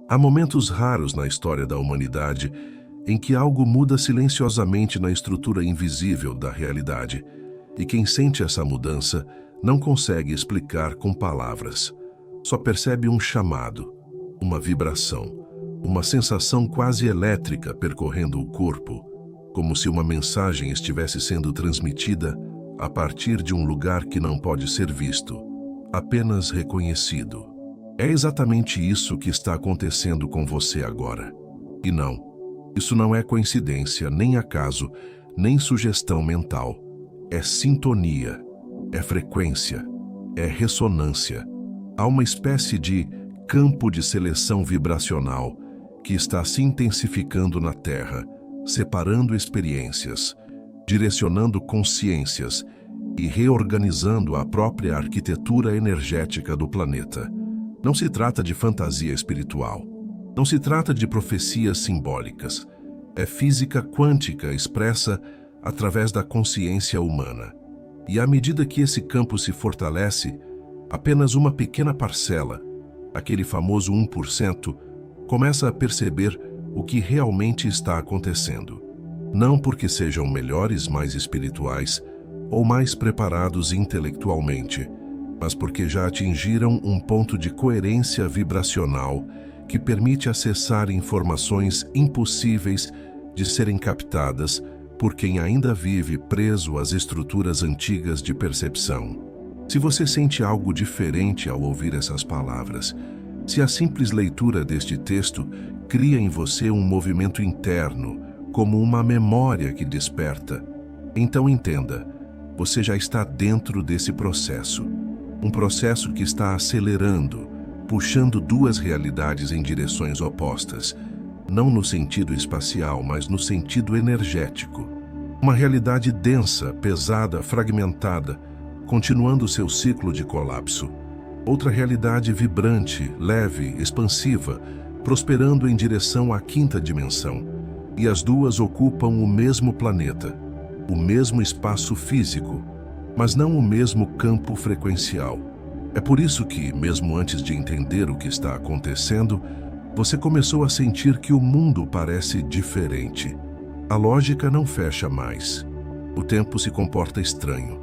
Há momentos raros na história da humanidade em que algo muda silenciosamente na estrutura invisível da realidade, e quem sente essa mudança não consegue explicar com palavras. Só percebe um chamado, uma vibração, uma sensação quase elétrica percorrendo o corpo, como se uma mensagem estivesse sendo transmitida a partir de um lugar que não pode ser visto, apenas reconhecido. É exatamente isso que está acontecendo com você agora. E não, isso não é coincidência, nem acaso, nem sugestão mental. É sintonia, é frequência, é ressonância. Há uma espécie de campo de seleção vibracional que está se intensificando na Terra, separando experiências, direcionando consciências e reorganizando a própria arquitetura energética do planeta. Não se trata de fantasia espiritual. Não se trata de profecias simbólicas. É física quântica expressa através da consciência humana. E à medida que esse campo se fortalece, apenas uma pequena parcela, aquele famoso 1%, começa a perceber o que realmente está acontecendo. Não porque sejam melhores, mais espirituais ou mais preparados intelectualmente, mas porque já atingiram um ponto de coerência vibracional que permite acessar informações impossíveis de serem captadas por quem ainda vive preso às estruturas antigas de percepção. Se você sente algo diferente ao ouvir essas palavras, se a simples leitura deste texto cria em você um movimento interno, como uma memória que desperta, então entenda, você já está dentro desse processo. Um processo que está acelerando, puxando duas realidades em direções opostas, não no sentido espacial, mas no sentido energético. Uma realidade densa, pesada, fragmentada, continuando seu ciclo de colapso. Outra realidade vibrante, leve, expansiva, prosperando em direção à quinta dimensão. E as duas ocupam o mesmo planeta, o mesmo espaço físico, mas não o mesmo campo frequencial. É por isso que, mesmo antes de entender o que está acontecendo, você começou a sentir que o mundo parece diferente. A lógica não fecha mais. O tempo se comporta estranho.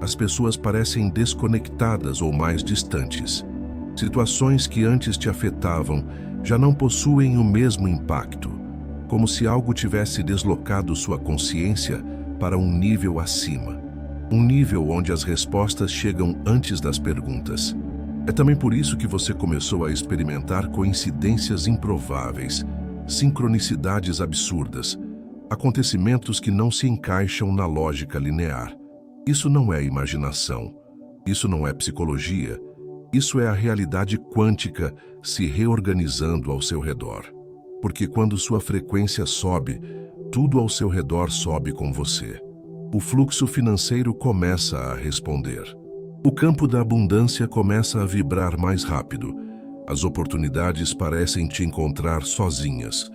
As pessoas parecem desconectadas ou mais distantes. Situações que antes te afetavam já não possuem o mesmo impacto, como se algo tivesse deslocado sua consciência para um nível acima. Um nível onde as respostas chegam antes das perguntas. É também por isso que você começou a experimentar coincidências improváveis, sincronicidades absurdas, acontecimentos que não se encaixam na lógica linear. Isso não é imaginação, isso não é psicologia, isso é a realidade quântica se reorganizando ao seu redor. Porque quando sua frequência sobe, tudo ao seu redor sobe com você. O fluxo financeiro começa a responder. O campo da abundância começa a vibrar mais rápido. As oportunidades parecem te encontrar sozinhas.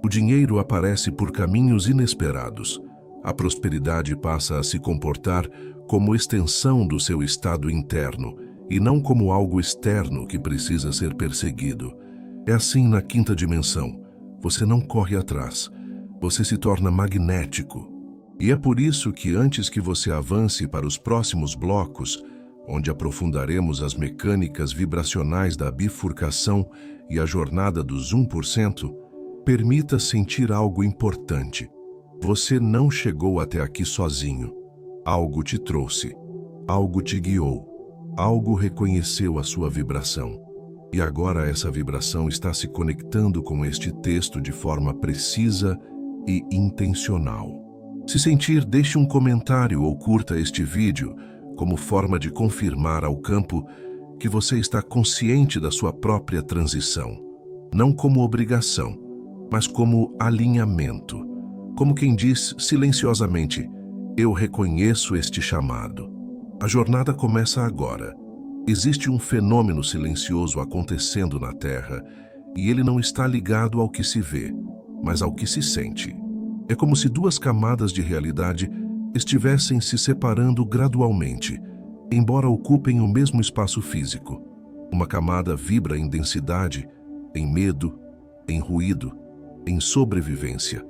O dinheiro aparece por caminhos inesperados. A prosperidade passa a se comportar como extensão do seu estado interno e não como algo externo que precisa ser perseguido. É assim na quinta dimensão. Você não corre atrás. Você se torna magnético. E é por isso que antes que você avance para os próximos blocos, onde aprofundaremos as mecânicas vibracionais da bifurcação e a jornada dos 1%, permita sentir algo importante. Você não chegou até aqui sozinho. Algo te trouxe, algo te guiou, algo reconheceu a sua vibração. E agora essa vibração está se conectando com este texto de forma precisa e intencional. Se sentir, deixe um comentário ou curta este vídeo como forma de confirmar ao campo que você está consciente da sua própria transição. Não como obrigação, mas como alinhamento. Como quem diz silenciosamente, eu reconheço este chamado. A jornada começa agora. Existe um fenômeno silencioso acontecendo na Terra e ele não está ligado ao que se vê, mas ao que se sente. É como se duas camadas de realidade estivessem se separando gradualmente, embora ocupem o mesmo espaço físico. Uma camada vibra em densidade, em medo, em ruído, em sobrevivência.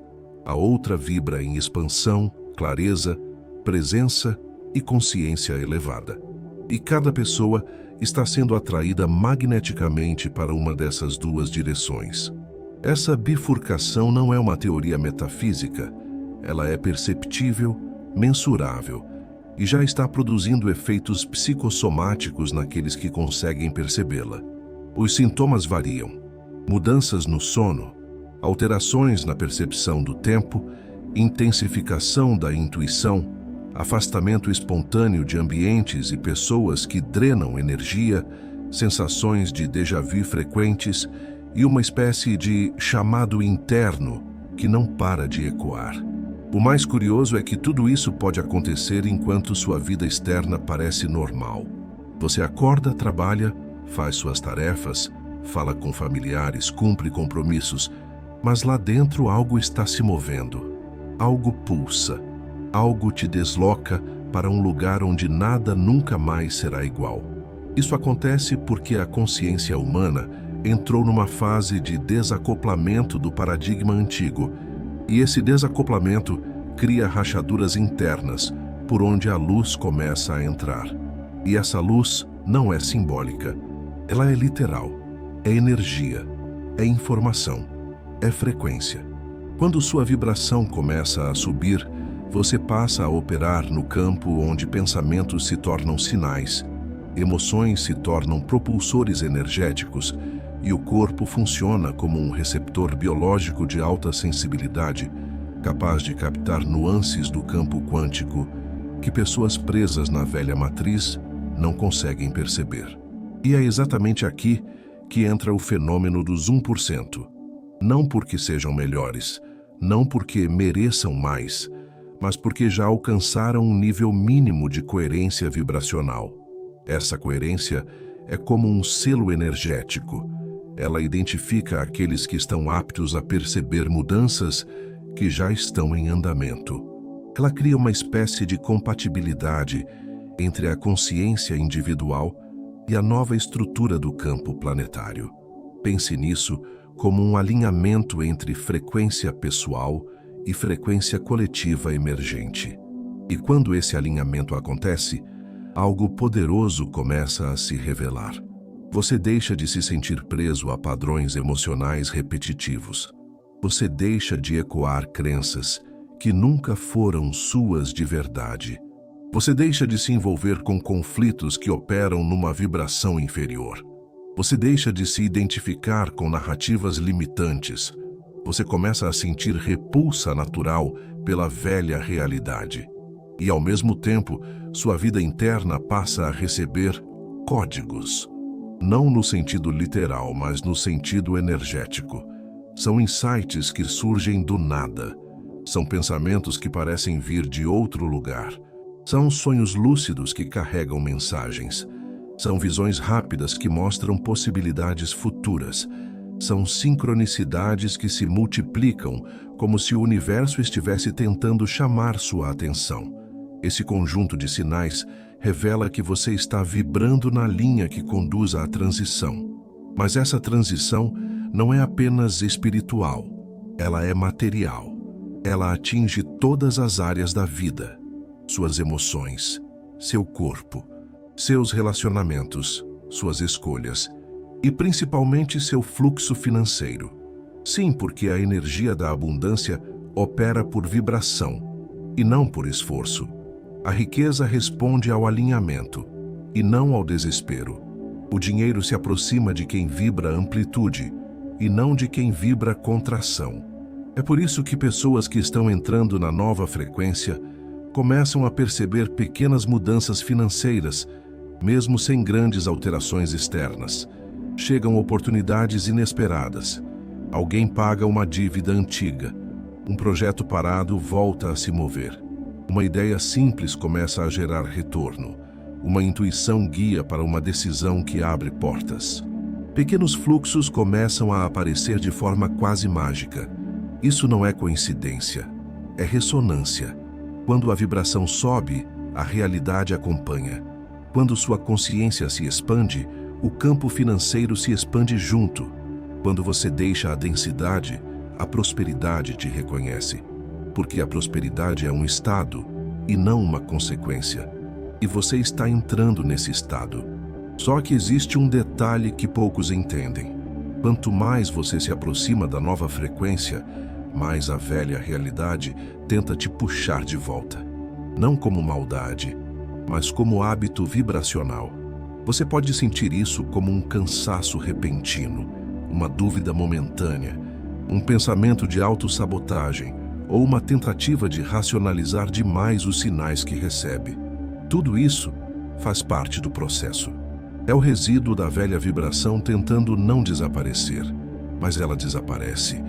A outra vibra em expansão, clareza, presença e consciência elevada. E cada pessoa está sendo atraída magneticamente para uma dessas duas direções. Essa bifurcação não é uma teoria metafísica, ela é perceptível, mensurável e já está produzindo efeitos psicossomáticos naqueles que conseguem percebê-la. Os sintomas variam: mudanças no sono, alterações na percepção do tempo, intensificação da intuição, afastamento espontâneo de ambientes e pessoas que drenam energia, sensações de déjà-vu frequentes e uma espécie de chamado interno que não para de ecoar. O mais curioso é que tudo isso pode acontecer enquanto sua vida externa parece normal. Você acorda, trabalha, faz suas tarefas, fala com familiares, cumpre compromissos, mas lá dentro algo está se movendo. Algo pulsa, algo te desloca para um lugar onde nada nunca mais será igual. Isso acontece porque a consciência humana entrou numa fase de desacoplamento do paradigma antigo, e esse desacoplamento cria rachaduras internas por onde a luz começa a entrar. E essa luz não é simbólica, ela é literal, é energia, é informação, é frequência. Quando sua vibração começa a subir, você passa a operar no campo onde pensamentos se tornam sinais, emoções se tornam propulsores energéticos e o corpo funciona como um receptor biológico de alta sensibilidade, capaz de captar nuances do campo quântico que pessoas presas na velha matriz não conseguem perceber. E é exatamente aqui que entra o fenômeno dos 1%. Não porque sejam melhores, não porque mereçam mais, mas porque já alcançaram um nível mínimo de coerência vibracional. Essa coerência é como um selo energético. Ela identifica aqueles que estão aptos a perceber mudanças que já estão em andamento. Ela cria uma espécie de compatibilidade entre a consciência individual e a nova estrutura do campo planetário. Pense nisso como um alinhamento entre frequência pessoal e frequência coletiva emergente. E quando esse alinhamento acontece, algo poderoso começa a se revelar. Você deixa de se sentir preso a padrões emocionais repetitivos. Você deixa de ecoar crenças que nunca foram suas de verdade. Você deixa de se envolver com conflitos que operam numa vibração inferior. Você deixa de se identificar com narrativas limitantes. Você começa a sentir repulsa natural pela velha realidade. E, ao mesmo tempo, sua vida interna passa a receber códigos. Não no sentido literal, mas no sentido energético. São insights que surgem do nada. São pensamentos que parecem vir de outro lugar. São sonhos lúcidos que carregam mensagens. São visões rápidas que mostram possibilidades futuras. São sincronicidades que se multiplicam, como se o universo estivesse tentando chamar sua atenção. Esse conjunto de sinais revela que você está vibrando na linha que conduz à transição. Mas essa transição não é apenas espiritual, ela é material. Ela atinge todas as áreas da vida: suas emoções, seu corpo, seus relacionamentos, suas escolhas e principalmente seu fluxo financeiro. Sim, porque a energia da abundância opera por vibração e não por esforço. A riqueza responde ao alinhamento e não ao desespero. O dinheiro se aproxima de quem vibra amplitude e não de quem vibra contração. É por isso que pessoas que estão entrando na nova frequência começam a perceber pequenas mudanças financeiras, mesmo sem grandes alterações externas. Chegam oportunidades inesperadas. Alguém paga uma dívida antiga. Um projeto parado volta a se mover. Uma ideia simples começa a gerar retorno. Uma intuição guia para uma decisão que abre portas. Pequenos fluxos começam a aparecer de forma quase mágica. Isso não é coincidência, é ressonância. Quando a vibração sobe, a realidade acompanha. Quando sua consciência se expande, o campo financeiro se expande junto. Quando você deixa a densidade, a prosperidade te reconhece, porque a prosperidade é um estado e não uma consequência, e você está entrando nesse estado. Só que existe um detalhe que poucos entendem. Quanto mais você se aproxima da nova frequência, mais a velha realidade tenta te puxar de volta. Não como maldade, mas como hábito vibracional. Você pode sentir isso como um cansaço repentino, uma dúvida momentânea, um pensamento de autossabotagem ou uma tentativa de racionalizar demais os sinais que recebe. Tudo isso faz parte do processo. É o resíduo da velha vibração tentando não desaparecer, mas ela desaparece,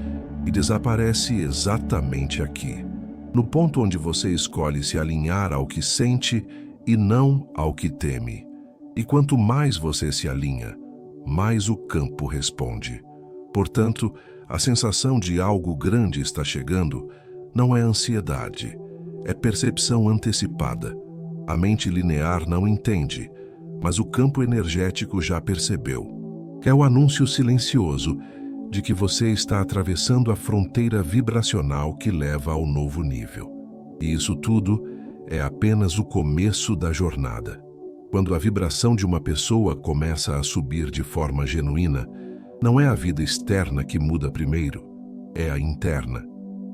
e desaparece exatamente aqui, no ponto onde você escolhe se alinhar ao que sente e não ao que teme. E quanto mais você se alinha, mais o campo responde. Portanto, a sensação de algo grande está chegando não é ansiedade, é percepção antecipada. A mente linear não entende, mas o campo energético já percebeu. É o anúncio silencioso de que você está atravessando a fronteira vibracional que leva ao novo nível. E isso tudo é apenas o começo da jornada. Quando a vibração de uma pessoa começa a subir de forma genuína, não é a vida externa que muda primeiro, é a interna.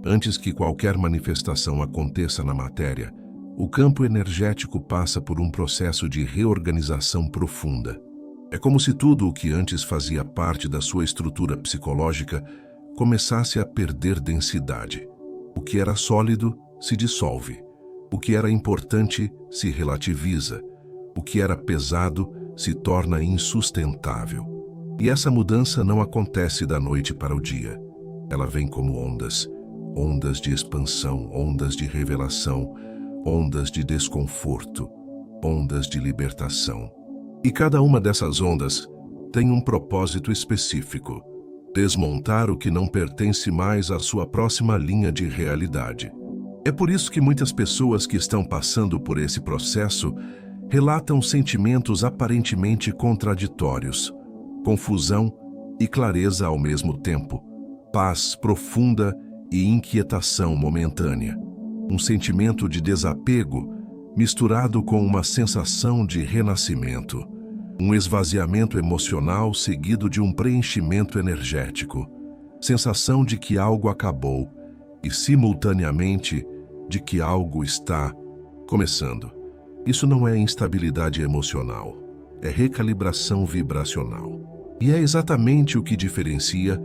Antes que qualquer manifestação aconteça na matéria, o campo energético passa por um processo de reorganização profunda. É como se tudo o que antes fazia parte da sua estrutura psicológica começasse a perder densidade. O que era sólido se dissolve. O que era importante se relativiza. O que era pesado se torna insustentável. E essa mudança não acontece da noite para o dia. Ela vem como ondas. Ondas de expansão, ondas de revelação, ondas de desconforto, ondas de libertação. E cada uma dessas ondas tem um propósito específico: desmontar o que não pertence mais à sua próxima linha de realidade. É por isso que muitas pessoas que estão passando por esse processo relatam sentimentos aparentemente contraditórios, confusão e clareza ao mesmo tempo, paz profunda e inquietação momentânea. Um sentimento de desapego misturado com uma sensação de renascimento, um esvaziamento emocional seguido de um preenchimento energético, sensação de que algo acabou e, simultaneamente, de que algo está começando. Isso não é instabilidade emocional, é recalibração vibracional. E é exatamente o que diferencia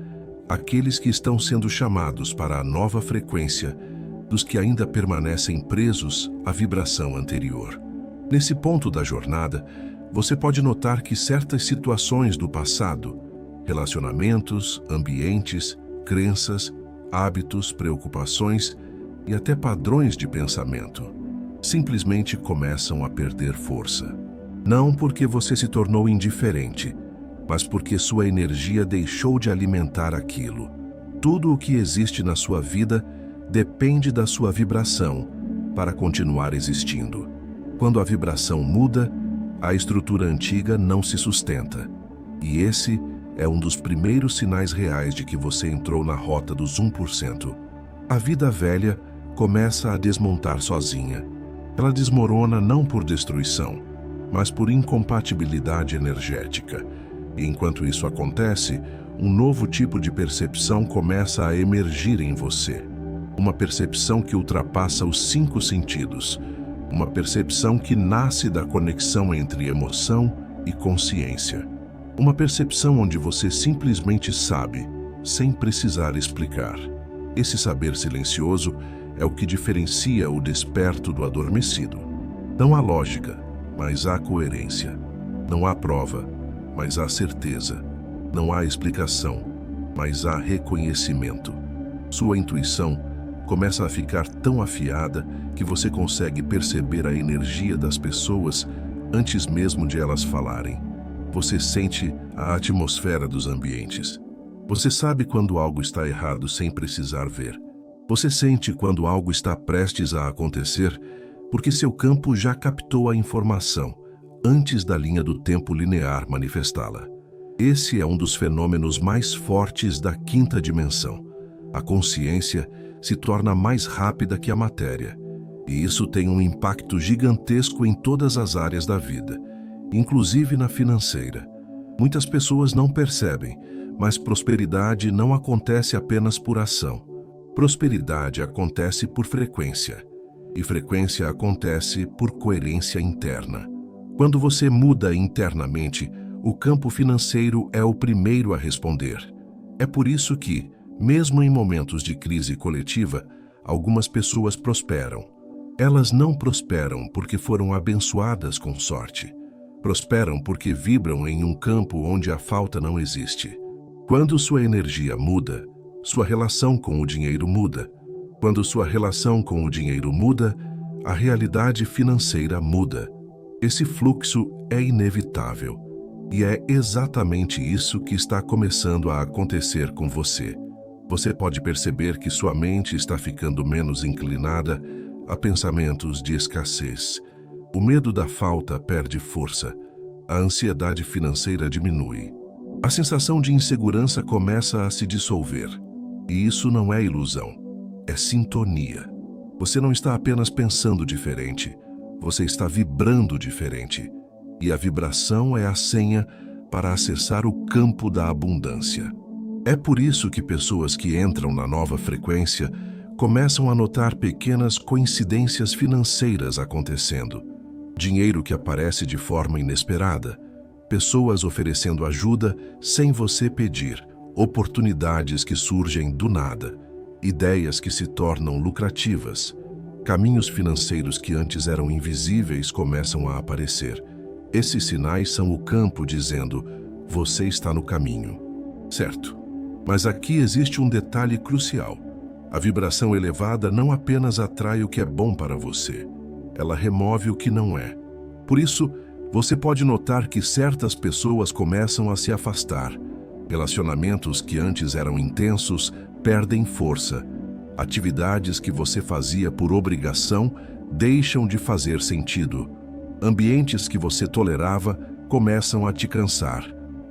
aqueles que estão sendo chamados para a nova frequência dos que ainda permanecem presos à vibração anterior. Nesse ponto da jornada, você pode notar que certas situações do passado, relacionamentos, ambientes, crenças, hábitos, preocupações e até padrões de pensamento, simplesmente começam a perder força. Não porque você se tornou indiferente, mas porque sua energia deixou de alimentar aquilo. Tudo o que existe na sua vida depende da sua vibração para continuar existindo. Quando a vibração muda, a estrutura antiga não se sustenta. E esse é um dos primeiros sinais reais de que você entrou na rota dos 1%. A vida velha começa a desmontar sozinha. Ela desmorona não por destruição, mas por incompatibilidade energética. E enquanto isso acontece, um novo tipo de percepção começa a emergir em você. Uma percepção que ultrapassa os 5 sentidos. Uma percepção que nasce da conexão entre emoção e consciência. Uma percepção onde você simplesmente sabe, sem precisar explicar. Esse saber silencioso é o que diferencia o desperto do adormecido. Não há lógica, mas há coerência. Não há prova, mas há certeza. Não há explicação, mas há reconhecimento. Sua intuição começa a ficar tão afiada que você consegue perceber a energia das pessoas antes mesmo de elas falarem. Você sente a atmosfera dos ambientes. Você sabe quando algo está errado sem precisar ver. Você sente quando algo está prestes a acontecer porque seu campo já captou a informação antes da linha do tempo linear manifestá-la. Esse é um dos fenômenos mais fortes da quinta dimensão. A consciência se torna mais rápida que a matéria, e isso tem um impacto gigantesco em todas as áreas da vida, inclusive na financeira. Muitas pessoas não percebem, mas prosperidade não acontece apenas por ação. Prosperidade acontece por frequência, e frequência acontece por coerência interna. Quando você muda internamente, o campo financeiro é o primeiro a responder. É por isso que, mesmo em momentos de crise coletiva, algumas pessoas prosperam. Elas não prosperam porque foram abençoadas com sorte. Prosperam porque vibram em um campo onde a falta não existe. Quando sua energia muda, sua relação com o dinheiro muda. Quando sua relação com o dinheiro muda, a realidade financeira muda. Esse fluxo é inevitável. E é exatamente isso que está começando a acontecer com você. Você pode perceber que sua mente está ficando menos inclinada a pensamentos de escassez. O medo da falta perde força. A ansiedade financeira diminui. A sensação de insegurança começa a se dissolver. E isso não é ilusão, é sintonia. Você não está apenas pensando diferente, você está vibrando diferente. E a vibração é a senha para acessar o campo da abundância. É por isso que pessoas que entram na nova frequência começam a notar pequenas coincidências financeiras acontecendo. Dinheiro que aparece de forma inesperada, pessoas oferecendo ajuda sem você pedir, oportunidades que surgem do nada, ideias que se tornam lucrativas, caminhos financeiros que antes eram invisíveis começam a aparecer. Esses sinais são o campo dizendo, você está no caminho. Certo. Mas aqui existe um detalhe crucial. A vibração elevada não apenas atrai o que é bom para você, ela remove o que não é. Por isso, você pode notar que certas pessoas começam a se afastar. Relacionamentos que antes eram intensos perdem força. Atividades que você fazia por obrigação deixam de fazer sentido. Ambientes que você tolerava começam a te cansar.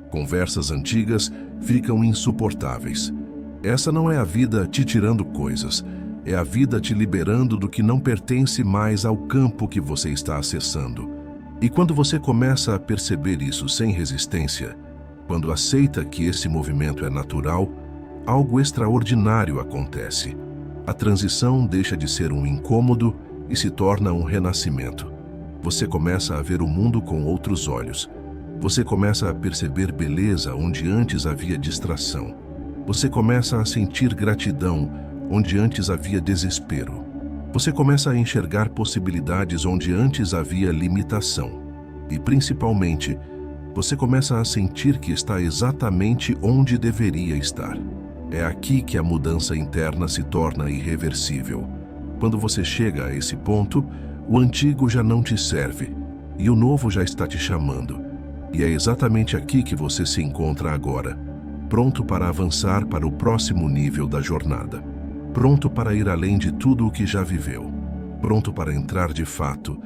Conversas antigas ficam insuportáveis. Essa não é a vida te tirando coisas, é a vida te liberando do que não pertence mais ao campo que você está acessando. E quando você começa a perceber isso sem resistência, quando aceita que esse movimento é natural, algo extraordinário acontece. A transição deixa de ser um incômodo e se torna um renascimento. Você começa a ver o mundo com outros olhos. Você começa a perceber beleza onde antes havia distração. Você começa a sentir gratidão onde antes havia desespero. Você começa a enxergar possibilidades onde antes havia limitação. E, principalmente, você começa a sentir que está exatamente onde deveria estar. É aqui que a mudança interna se torna irreversível. Quando você chega a esse ponto, o antigo já não te serve e o novo já está te chamando. E é exatamente aqui que você se encontra agora, pronto para avançar para o próximo nível da jornada. Pronto para ir além de tudo o que já viveu. Pronto para entrar de fato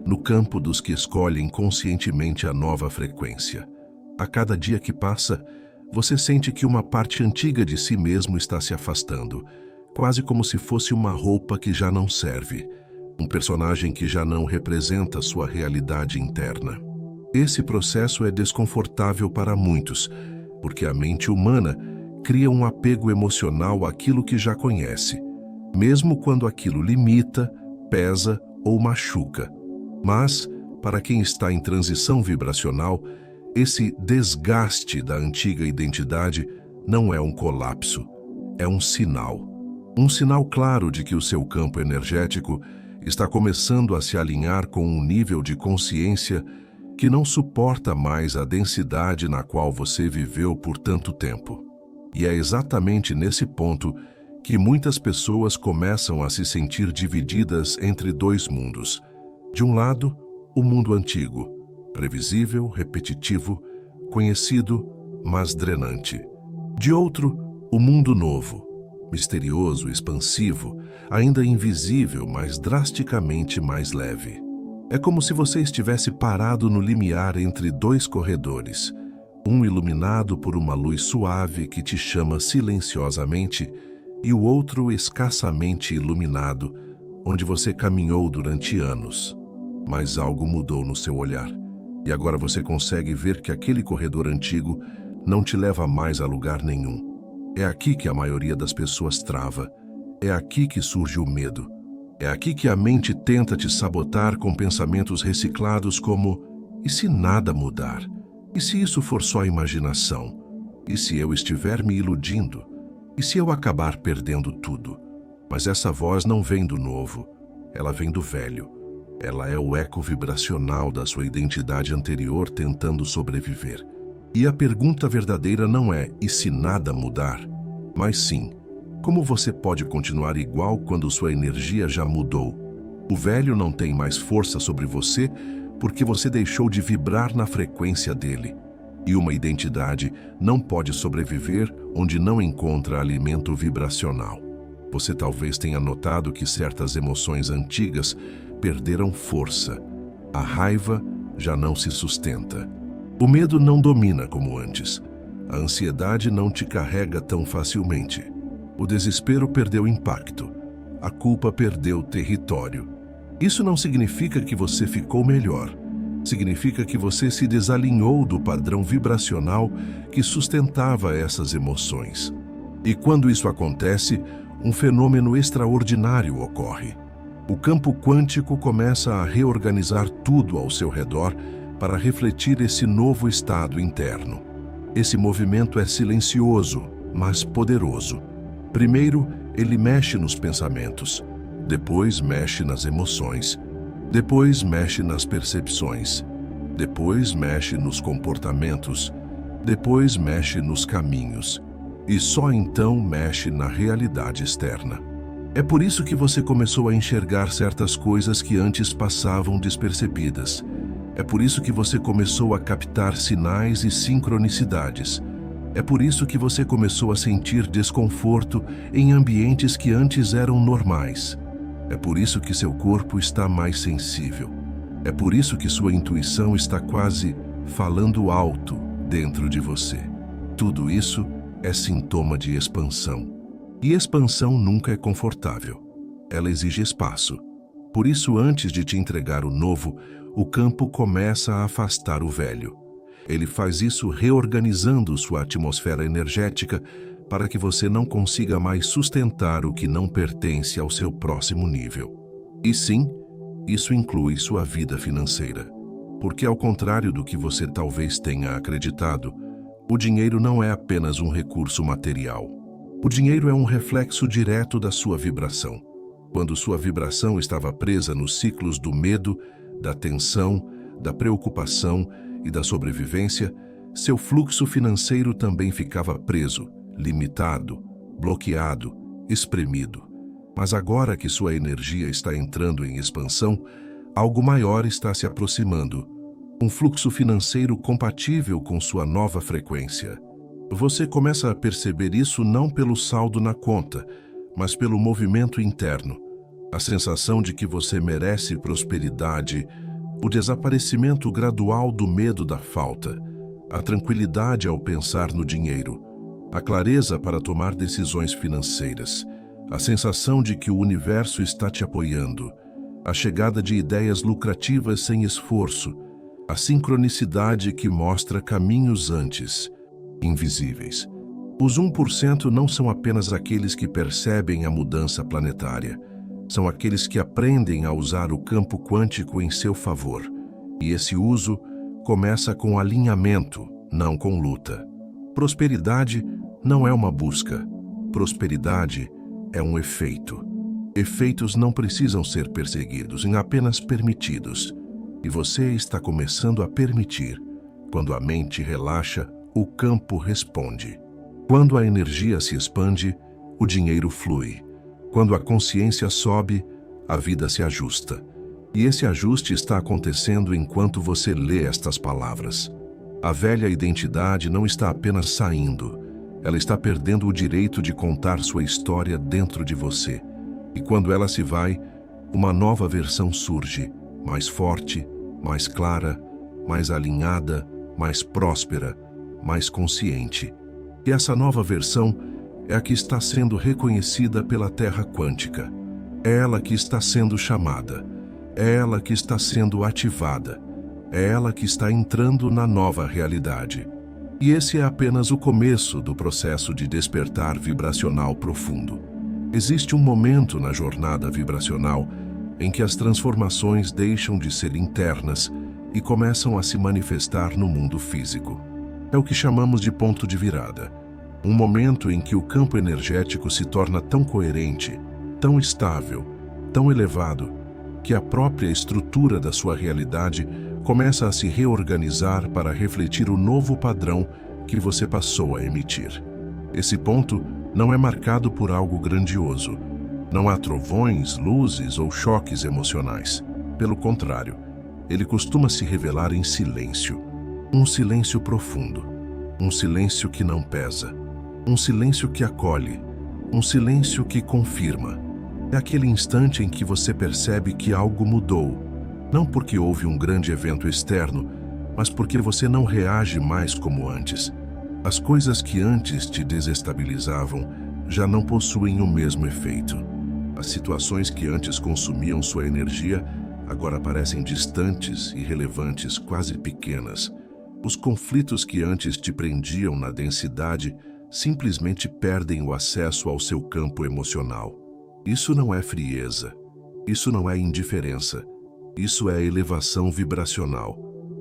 no campo dos que escolhem conscientemente a nova frequência. A cada dia que passa, você sente que uma parte antiga de si mesmo está se afastando, quase como se fosse uma roupa que já não serve, um personagem que já não representa sua realidade interna. Esse processo é desconfortável para muitos, porque a mente humana cria um apego emocional àquilo que já conhece, mesmo quando aquilo limita, pesa ou machuca. Mas, para quem está em transição vibracional, esse desgaste da antiga identidade não é um colapso, é um sinal. Um sinal claro de que o seu campo energético está começando a se alinhar com um nível de consciência que não suporta mais a densidade na qual você viveu por tanto tempo. E é exatamente nesse ponto que muitas pessoas começam a se sentir divididas entre dois mundos. De um lado, o mundo antigo, previsível, repetitivo, conhecido, mas drenante. De outro, o mundo novo, misterioso, expansivo, ainda invisível, mas drasticamente mais leve. É como se você estivesse parado no limiar entre dois corredores. Um iluminado por uma luz suave que te chama silenciosamente e o outro escassamente iluminado, onde você caminhou durante anos. Mas algo mudou no seu olhar, e agora você consegue ver que aquele corredor antigo não te leva mais a lugar nenhum. É aqui que a maioria das pessoas trava. É aqui que surge o medo. É aqui que a mente tenta te sabotar com pensamentos reciclados como: e se nada mudar? E se isso for só imaginação? E se eu estiver me iludindo? E se eu acabar perdendo tudo? Mas essa voz não vem do novo, ela vem do velho. Ela é o eco vibracional da sua identidade anterior tentando sobreviver. E a pergunta verdadeira não é: e se nada mudar? Mas sim: como você pode continuar igual quando sua energia já mudou? O velho não tem mais força sobre você porque você deixou de vibrar na frequência dele. E uma identidade não pode sobreviver onde não encontra alimento vibracional. Você talvez tenha notado que certas emoções antigas perderam força. A raiva já não se sustenta. O medo não domina como antes. A ansiedade não te carrega tão facilmente. O desespero perdeu impacto. A culpa perdeu território. Isso não significa que você ficou melhor. Significa que você se desalinhou do padrão vibracional que sustentava essas emoções. E quando isso acontece, um fenômeno extraordinário ocorre. O campo quântico começa a reorganizar tudo ao seu redor para refletir esse novo estado interno. Esse movimento é silencioso, mas poderoso. Primeiro, ele mexe nos pensamentos. Depois mexe nas emoções. Depois mexe nas percepções. Depois mexe nos comportamentos. Depois mexe nos caminhos. E só então mexe na realidade externa. É por isso que você começou a enxergar certas coisas que antes passavam despercebidas. É por isso que você começou a captar sinais e sincronicidades. É por isso que você começou a sentir desconforto em ambientes que antes eram normais. É por isso que seu corpo está mais sensível. É por isso que sua intuição está quase falando alto dentro de você. Tudo isso é sintoma de expansão. E expansão nunca é confortável. Ela exige espaço. Por isso, antes de te entregar o novo, o campo começa a afastar o velho. Ele faz isso reorganizando sua atmosfera energética para que você não consiga mais sustentar o que não pertence ao seu próximo nível. E sim, isso inclui sua vida financeira. Porque, ao contrário do que você talvez tenha acreditado, o dinheiro não é apenas um recurso material. O dinheiro é um reflexo direto da sua vibração. Quando sua vibração estava presa nos ciclos do medo, da tensão, da preocupação e da sobrevivência, seu fluxo financeiro também ficava preso, limitado, bloqueado, espremido. Mas agora que sua energia está entrando em expansão, algo maior está se aproximando. Um fluxo financeiro compatível com sua nova frequência. Você começa a perceber isso não pelo saldo na conta, mas pelo movimento interno. A sensação de que você merece prosperidade, o desaparecimento gradual do medo da falta, a tranquilidade ao pensar no dinheiro, a clareza para tomar decisões financeiras, a sensação de que o universo está te apoiando, a chegada de ideias lucrativas sem esforço, a sincronicidade que mostra caminhos antes, invisíveis. Os 1% não são apenas aqueles que percebem a mudança planetária, são aqueles que aprendem a usar o campo quântico em seu favor. E esse uso começa com alinhamento, não com luta. Prosperidade não é uma busca. Prosperidade é um efeito. Efeitos não precisam ser perseguidos, apenas permitidos. E você está começando a permitir. Quando a mente relaxa, o campo responde. Quando a energia se expande, o dinheiro flui. Quando a consciência sobe, a vida se ajusta. E esse ajuste está acontecendo enquanto você lê estas palavras. A velha identidade não está apenas saindo, ela está perdendo o direito de contar sua história dentro de você. E quando ela se vai, uma nova versão surge, mais forte, mais clara, mais alinhada, mais próspera, mais consciente. E essa nova versão é a que está sendo reconhecida pela Terra quântica. É ela que está sendo chamada. É ela que está sendo ativada. É ela que está entrando na nova realidade. E esse é apenas o começo do processo de despertar vibracional profundo. Existe um momento na jornada vibracional em que as transformações deixam de ser internas e começam a se manifestar no mundo físico. É o que chamamos de ponto de virada. Um momento em que o campo energético se torna tão coerente, tão estável, tão elevado, que a própria estrutura da sua realidade começa a se reorganizar para refletir o novo padrão que você passou a emitir. Esse ponto não é marcado por algo grandioso. Não há trovões, luzes ou choques emocionais. Pelo contrário, ele costuma se revelar em silêncio. Um silêncio profundo. Um silêncio que não pesa. Um silêncio que acolhe. Um silêncio que confirma. É aquele instante em que você percebe que algo mudou. Não porque houve um grande evento externo, mas porque você não reage mais como antes. As coisas que antes te desestabilizavam já não possuem o mesmo efeito. As situações que antes consumiam sua energia agora parecem distantes, irrelevantes, quase pequenas. Os conflitos que antes te prendiam na densidade simplesmente perdem o acesso ao seu campo emocional. Isso não é frieza. Isso não é indiferença. Isso é elevação vibracional.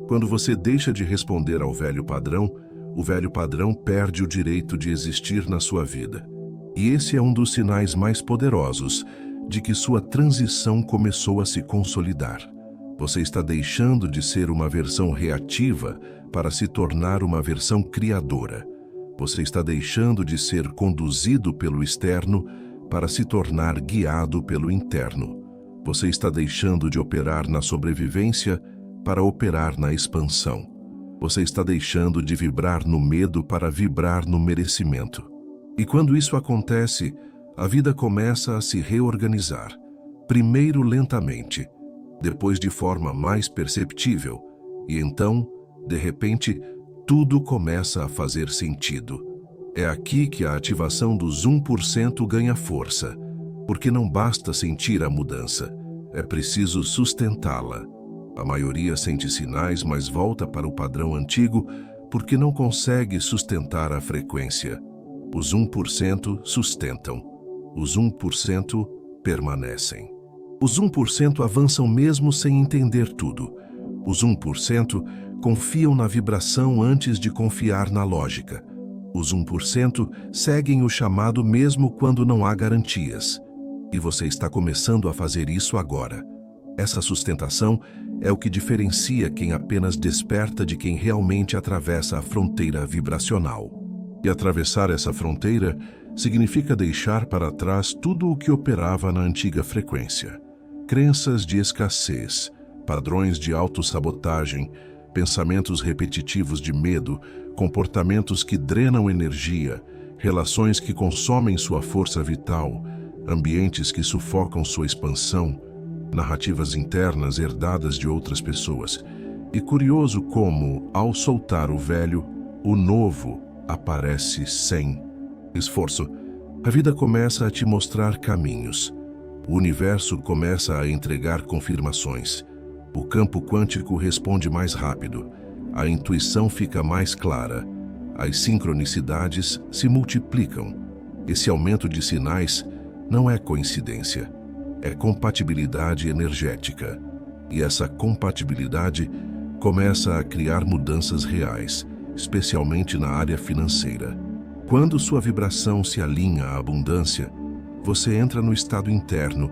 Quando você deixa de responder ao velho padrão, o velho padrão perde o direito de existir na sua vida. E esse é um dos sinais mais poderosos de que sua transição começou a se consolidar. Você está deixando de ser uma versão reativa para se tornar uma versão criadora. Você está deixando de ser conduzido pelo externo para se tornar guiado pelo interno. Você está deixando de operar na sobrevivência para operar na expansão. Você está deixando de vibrar no medo para vibrar no merecimento. E quando isso acontece, a vida começa a se reorganizar. Primeiro lentamente, depois de forma mais perceptível, e então, de repente, tudo começa a fazer sentido. É aqui que a ativação dos 1% ganha força, porque não basta sentir a mudança, é preciso sustentá-la. A maioria sente sinais, mas volta para o padrão antigo porque não consegue sustentar a frequência. Os 1% sustentam. Os 1% permanecem. Os 1% avançam mesmo sem entender tudo. Os 1% confiam na vibração antes de confiar na lógica. Os 1% seguem o chamado mesmo quando não há garantias. E você está começando a fazer isso agora. Essa sustentação é o que diferencia quem apenas desperta de quem realmente atravessa a fronteira vibracional. E atravessar essa fronteira significa deixar para trás tudo o que operava na antiga frequência. Crenças de escassez, padrões de autossabotagem, pensamentos repetitivos de medo, comportamentos que drenam energia, relações que consomem sua força vital, ambientes que sufocam sua expansão, narrativas internas herdadas de outras pessoas. E curioso como, ao soltar o velho, o novo aparece sem esforço. A vida começa a te mostrar caminhos. O universo começa a entregar confirmações. O campo quântico responde mais rápido. A intuição fica mais clara. As sincronicidades se multiplicam. Esse aumento de sinais não é coincidência. É compatibilidade energética. E essa compatibilidade começa a criar mudanças reais, especialmente na área financeira. Quando sua vibração se alinha à abundância, você entra no estado interno,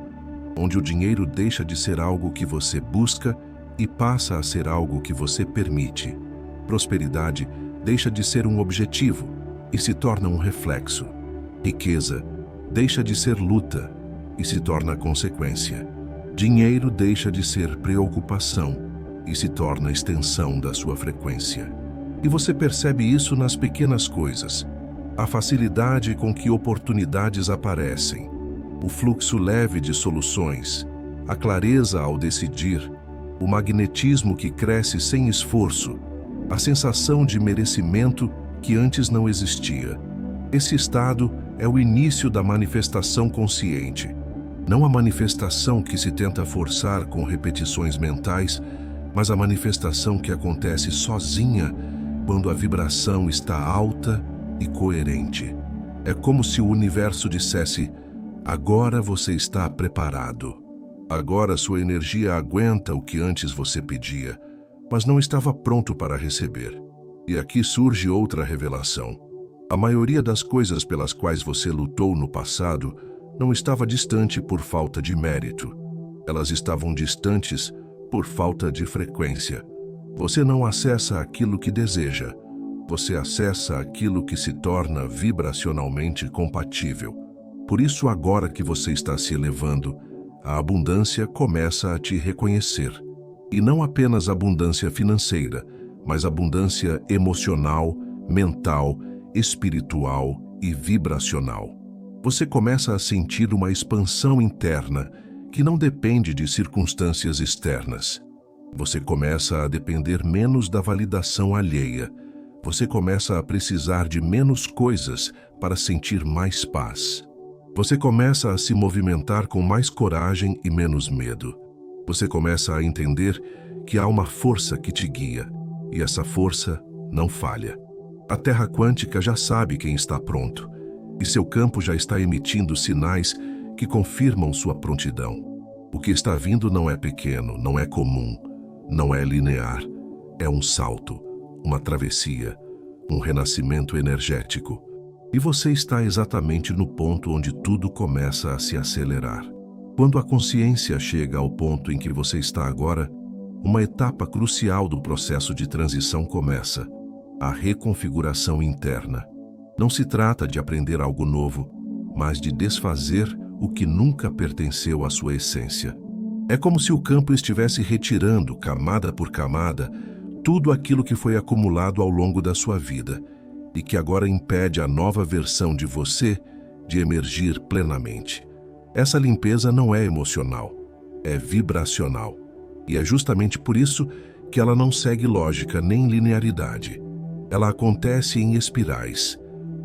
onde o dinheiro deixa de ser algo que você busca e passa a ser algo que você permite. Prosperidade deixa de ser um objetivo e se torna um reflexo. Riqueza deixa de ser luta e se torna consequência. Dinheiro deixa de ser preocupação e se torna extensão da sua frequência. E você percebe isso nas pequenas coisas. A facilidade com que oportunidades aparecem, o fluxo leve de soluções, a clareza ao decidir, o magnetismo que cresce sem esforço, a sensação de merecimento que antes não existia. Esse estado é o início da manifestação consciente, não a manifestação que se tenta forçar com repetições mentais, mas a manifestação que acontece sozinha quando a vibração está alta e coerente. É como se o universo dissesse: agora você está preparado. Agora sua energia aguenta o que antes você pedia, mas não estava pronto para receber. E aqui surge outra revelação. A maioria das coisas pelas quais você lutou no passado não estava distante por falta de mérito. Elas estavam distantes por falta de frequência. Você não acessa aquilo que deseja. Você acessa aquilo que se torna vibracionalmente compatível. Por isso, agora que você está se elevando, a abundância começa a te reconhecer. E não apenas abundância financeira, mas abundância emocional, mental, espiritual e vibracional. Você começa a sentir uma expansão interna que não depende de circunstâncias externas. Você começa a depender menos da validação alheia. Você começa a precisar de menos coisas para sentir mais paz. Você começa a se movimentar com mais coragem e menos medo. Você começa a entender que há uma força que te guia, e essa força não falha. A Terra quântica já sabe quem está pronto, e seu campo já está emitindo sinais que confirmam sua prontidão. O que está vindo não é pequeno, não é comum, não é linear. É um salto, uma travessia, um renascimento energético. E você está exatamente no ponto onde tudo começa a se acelerar. Quando a consciência chega ao ponto em que você está agora, uma etapa crucial do processo de transição começa: a reconfiguração interna. Não se trata de aprender algo novo, mas de desfazer o que nunca pertenceu à sua essência. É como se o campo estivesse retirando, camada por camada, tudo aquilo que foi acumulado ao longo da sua vida e que agora impede a nova versão de você de emergir plenamente. Essa limpeza não é emocional, é vibracional. E é justamente por isso que ela não segue lógica nem linearidade. Ela acontece em espirais.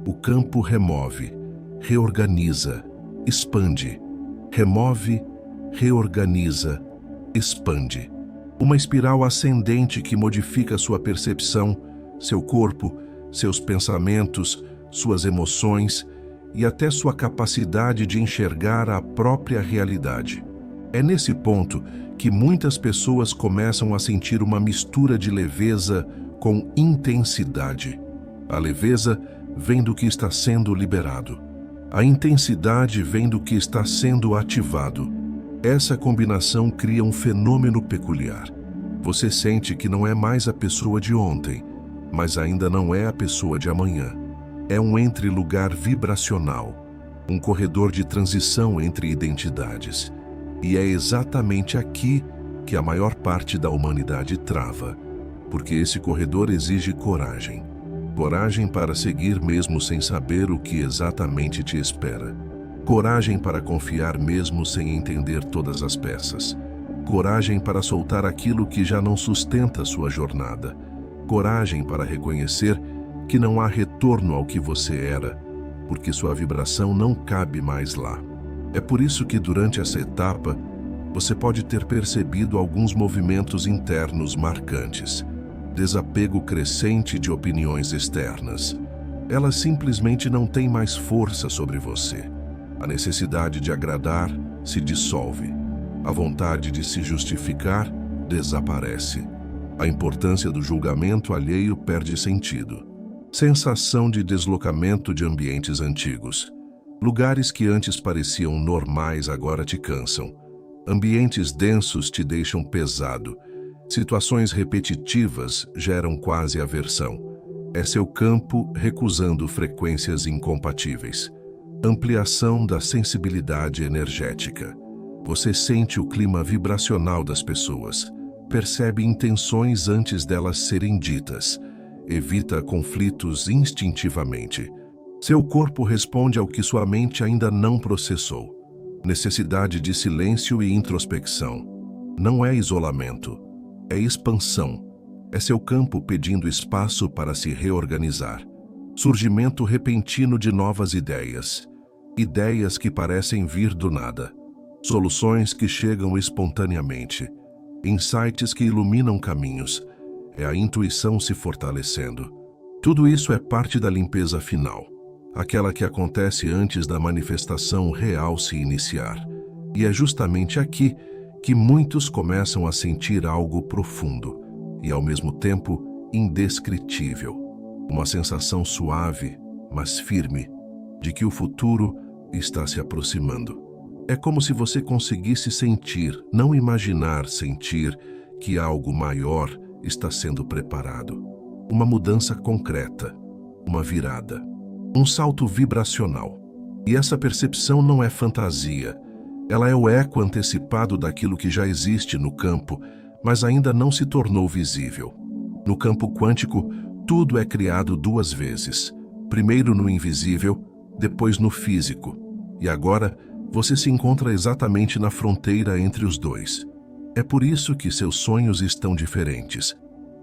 O campo remove, reorganiza, expande. Remove, reorganiza, expande. Uma espiral ascendente que modifica sua percepção, seu corpo, seus pensamentos, suas emoções e até sua capacidade de enxergar a própria realidade. É nesse ponto que muitas pessoas começam a sentir uma mistura de leveza com intensidade. A leveza vem do que está sendo liberado. A intensidade vem do que está sendo ativado. Essa combinação cria um fenômeno peculiar. Você sente que não é mais a pessoa de ontem, mas ainda não é a pessoa de amanhã. É um entre-lugar vibracional, um corredor de transição entre identidades. E é exatamente aqui que a maior parte da humanidade trava, porque esse corredor exige coragem. Coragem para seguir mesmo sem saber o que exatamente te espera. Coragem para confiar mesmo sem entender todas as peças. Coragem para soltar aquilo que já não sustenta sua jornada. Coragem para reconhecer que não há retorno ao que você era, porque sua vibração não cabe mais lá. É por isso que durante essa etapa, você pode ter percebido alguns movimentos internos marcantes. Desapego crescente de opiniões externas. Elas simplesmente não têm mais força sobre você. A necessidade de agradar se dissolve. A vontade de se justificar desaparece. A importância do julgamento alheio perde sentido. Sensação de deslocamento de ambientes antigos. Lugares que antes pareciam normais agora te cansam. Ambientes densos te deixam pesado. Situações repetitivas geram quase aversão. É seu campo recusando frequências incompatíveis. Ampliação da sensibilidade energética. Você sente o clima vibracional das pessoas. Percebe intenções antes delas serem ditas. Evita conflitos instintivamente. Seu corpo responde ao que sua mente ainda não processou. Necessidade de silêncio e introspecção. Não é isolamento, é expansão. É seu campo pedindo espaço para se reorganizar. Surgimento repentino de novas ideias. Ideias que parecem vir do nada. Soluções que chegam espontaneamente. Insights que iluminam caminhos. É a intuição se fortalecendo. Tudo isso é parte da limpeza final. Aquela que acontece antes da manifestação real se iniciar. E é justamente aqui que muitos começam a sentir algo profundo e, ao mesmo tempo, indescritível. Uma sensação suave, mas firme, de que o futuro está se aproximando. É como se você conseguisse sentir, não imaginar sentir, que algo maior está sendo preparado. Uma mudança concreta, uma virada, um salto vibracional. E essa percepção não é fantasia. Ela é o eco antecipado daquilo que já existe no campo, mas ainda não se tornou visível. No campo quântico, tudo é criado duas vezes. Primeiro no invisível, depois no físico. E agora, você se encontra exatamente na fronteira entre os dois. É por isso que seus sonhos estão diferentes.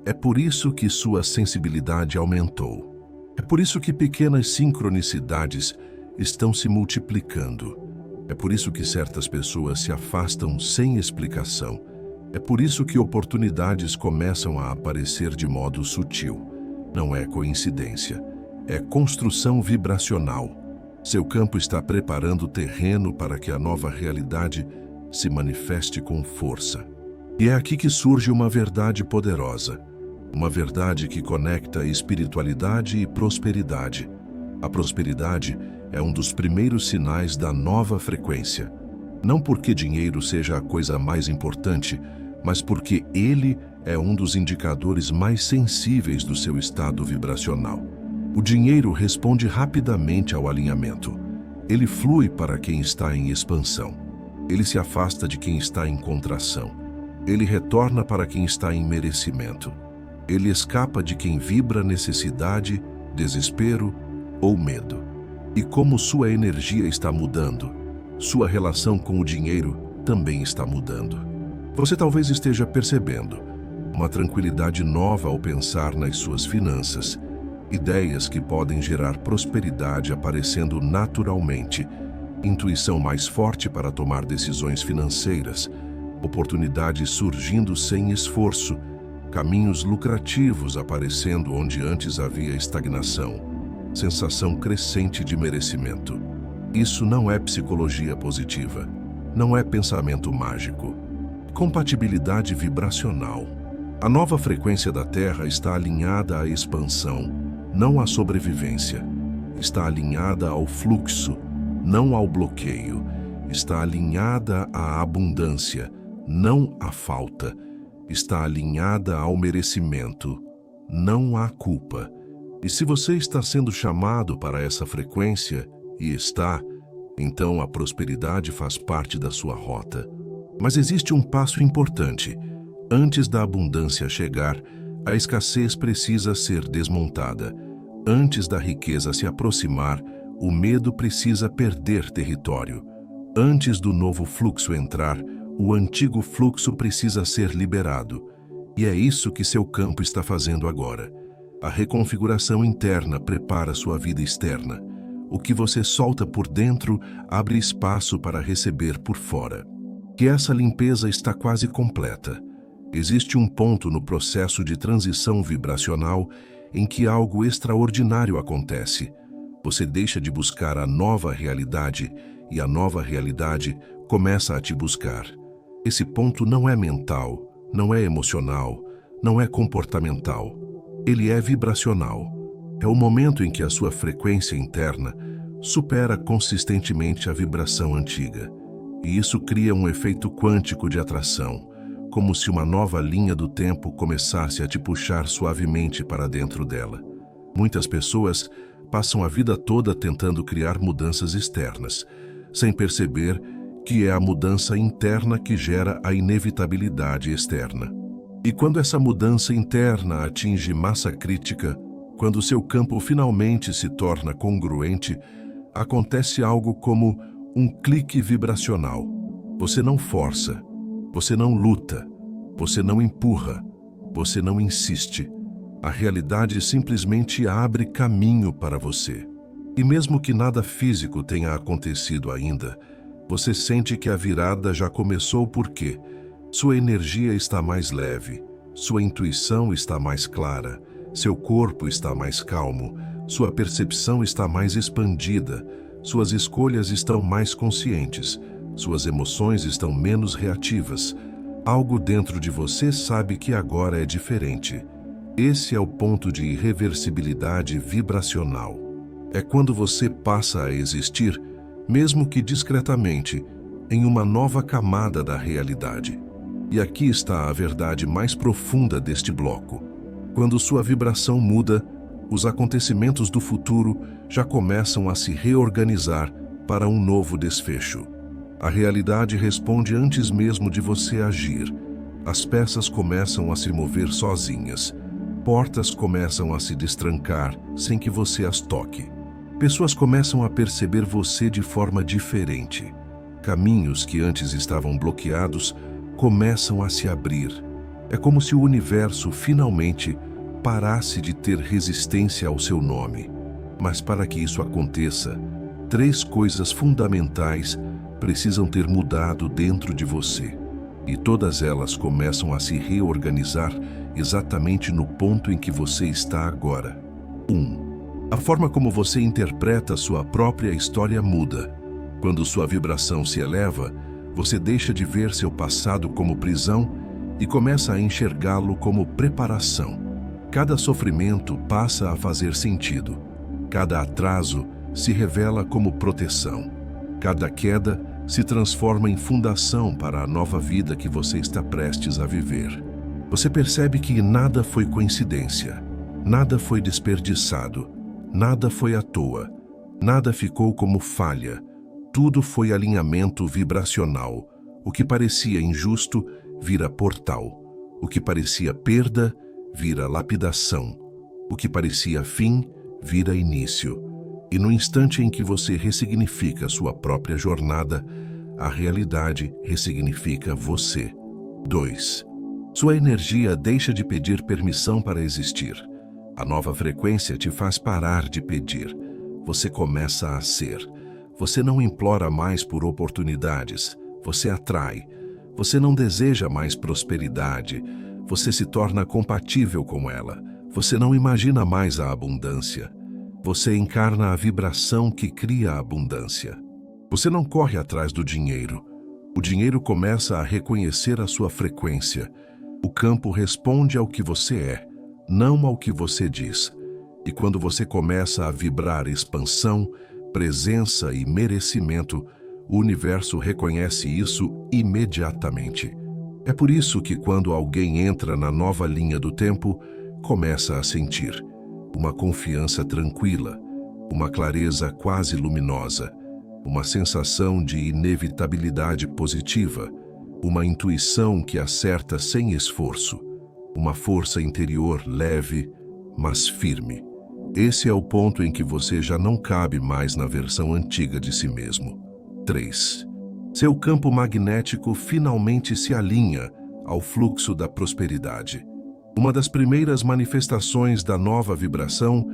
É por isso que sua sensibilidade aumentou. É por isso que pequenas sincronicidades estão se multiplicando. É por isso que certas pessoas se afastam sem explicação. É por isso que oportunidades começam a aparecer de modo sutil. Não é coincidência. É construção vibracional. Seu campo está preparando o terreno para que a nova realidade se manifeste com força. E é aqui que surge uma verdade poderosa. Uma verdade que conecta espiritualidade e prosperidade. A prosperidade é um dos primeiros sinais da nova frequência. Não porque dinheiro seja a coisa mais importante, mas porque ele é um dos indicadores mais sensíveis do seu estado vibracional. O dinheiro responde rapidamente ao alinhamento. Ele flui para quem está em expansão. Ele se afasta de quem está em contração. Ele retorna para quem está em merecimento. Ele escapa de quem vibra necessidade, desespero ou medo. E como sua energia está mudando, sua relação com o dinheiro também está mudando. Você talvez esteja percebendo uma tranquilidade nova ao pensar nas suas finanças, ideias que podem gerar prosperidade aparecendo naturalmente, intuição mais forte para tomar decisões financeiras, oportunidades surgindo sem esforço, caminhos lucrativos aparecendo onde antes havia estagnação, sensação crescente de merecimento. Isso não é psicologia positiva, não é pensamento mágico. Compatibilidade vibracional. A nova frequência da Terra está alinhada à expansão, não à sobrevivência. Está alinhada ao fluxo, não ao bloqueio. Está alinhada à abundância, não à falta. Está alinhada ao merecimento, não à culpa. E se você está sendo chamado para essa frequência, e está, então a prosperidade faz parte da sua rota. Mas existe um passo importante. Antes da abundância chegar, a escassez precisa ser desmontada. Antes da riqueza se aproximar, o medo precisa perder território. Antes do novo fluxo entrar, o antigo fluxo precisa ser liberado. E é isso que seu campo está fazendo agora. A reconfiguração interna prepara sua vida externa. O que você solta por dentro abre espaço para receber por fora. Que essa limpeza está quase completa. Existe um ponto no processo de transição vibracional em que algo extraordinário acontece. Você deixa de buscar a nova realidade e a nova realidade começa a te buscar. Esse ponto não é mental, não é emocional, não é comportamental. Ele é vibracional. É o momento em que a sua frequência interna supera consistentemente a vibração antiga. E isso cria um efeito quântico de atração, como se uma nova linha do tempo começasse a te puxar suavemente para dentro dela. Muitas pessoas passam a vida toda tentando criar mudanças externas, sem perceber que é a mudança interna que gera a inevitabilidade externa. E quando essa mudança interna atinge massa crítica, quando seu campo finalmente se torna congruente, acontece algo como um clique vibracional. Você não força, você não luta, você não empurra. Você não insiste. A realidade simplesmente abre caminho para você. E mesmo que nada físico tenha acontecido ainda, você sente que a virada já começou porque sua energia está mais leve, sua intuição está mais clara, seu corpo está mais calmo, sua percepção está mais expandida, suas escolhas estão mais conscientes, suas emoções estão menos reativas. Algo dentro de você sabe que agora é diferente. Esse é o ponto de irreversibilidade vibracional. É quando você passa a existir, mesmo que discretamente, em uma nova camada da realidade. E aqui está a verdade mais profunda deste bloco. Quando sua vibração muda, os acontecimentos do futuro já começam a se reorganizar para um novo desfecho. A realidade responde antes mesmo de você agir. As peças começam a se mover sozinhas. Portas começam a se destrancar sem que você as toque. Pessoas começam a perceber você de forma diferente. Caminhos que antes estavam bloqueados começam a se abrir. É como se o universo finalmente parasse de ter resistência ao seu nome. Mas para que isso aconteça, 3 coisas fundamentais precisam ter mudado dentro de você. E todas elas começam a se reorganizar exatamente no ponto em que você está agora. 1. A forma como você interpreta sua própria história muda. Quando sua vibração se eleva, você deixa de ver seu passado como prisão e começa a enxergá-lo como preparação. Cada sofrimento passa a fazer sentido. Cada atraso se revela como proteção. Cada queda se transforma em fundação para a nova vida que você está prestes a viver. Você percebe que nada foi coincidência, nada foi desperdiçado, nada foi à toa, nada ficou como falha, tudo foi alinhamento vibracional. O que parecia injusto vira portal, o que parecia perda vira lapidação, o que parecia fim vira início. E no instante em que você ressignifica sua própria jornada, a realidade ressignifica você. 2. Sua energia deixa de pedir permissão para existir. A nova frequência te faz parar de pedir. Você começa a ser. Você não implora mais por oportunidades. Você atrai. Você não deseja mais prosperidade. Você se torna compatível com ela. Você não imagina mais a abundância. Você encarna a vibração que cria a abundância. Você não corre atrás do dinheiro. O dinheiro começa a reconhecer a sua frequência. O campo responde ao que você é, não ao que você diz. E quando você começa a vibrar expansão, presença e merecimento, o universo reconhece isso imediatamente. É por isso que quando alguém entra na nova linha do tempo, começa a sentir uma confiança tranquila, uma clareza quase luminosa, uma sensação de inevitabilidade positiva, uma intuição que acerta sem esforço, uma força interior leve, mas firme. Esse é o ponto em que você já não cabe mais na versão antiga de si mesmo. 3. Seu campo magnético finalmente se alinha ao fluxo da prosperidade. Uma das primeiras manifestações da nova vibração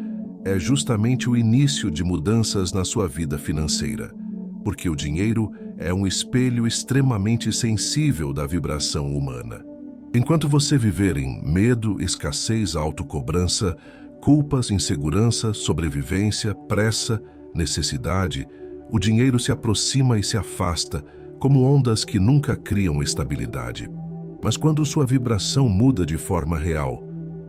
é justamente o início de mudanças na sua vida financeira, porque o dinheiro é um espelho extremamente sensível da vibração humana. Enquanto você viver em medo, escassez, autocobrança, culpas, insegurança, sobrevivência, pressa, necessidade, o dinheiro se aproxima e se afasta, como ondas que nunca criam estabilidade. Mas quando sua vibração muda de forma real,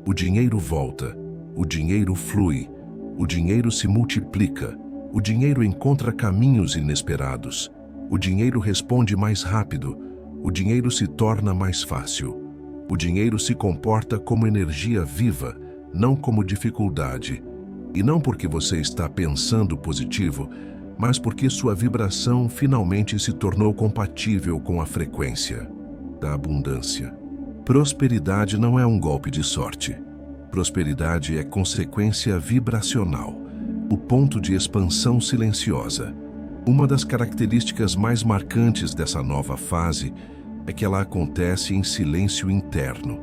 o dinheiro volta, o dinheiro flui, o dinheiro se multiplica, o dinheiro encontra caminhos inesperados, o dinheiro responde mais rápido, o dinheiro se torna mais fácil. O dinheiro se comporta como energia viva, não como dificuldade. E não porque você está pensando positivo, mas porque sua vibração finalmente se tornou compatível com a frequência da abundância. Prosperidade não é um golpe de sorte. Prosperidade é consequência vibracional, o ponto de expansão silenciosa. Uma das características mais marcantes dessa nova fase é que ela acontece em silêncio interno.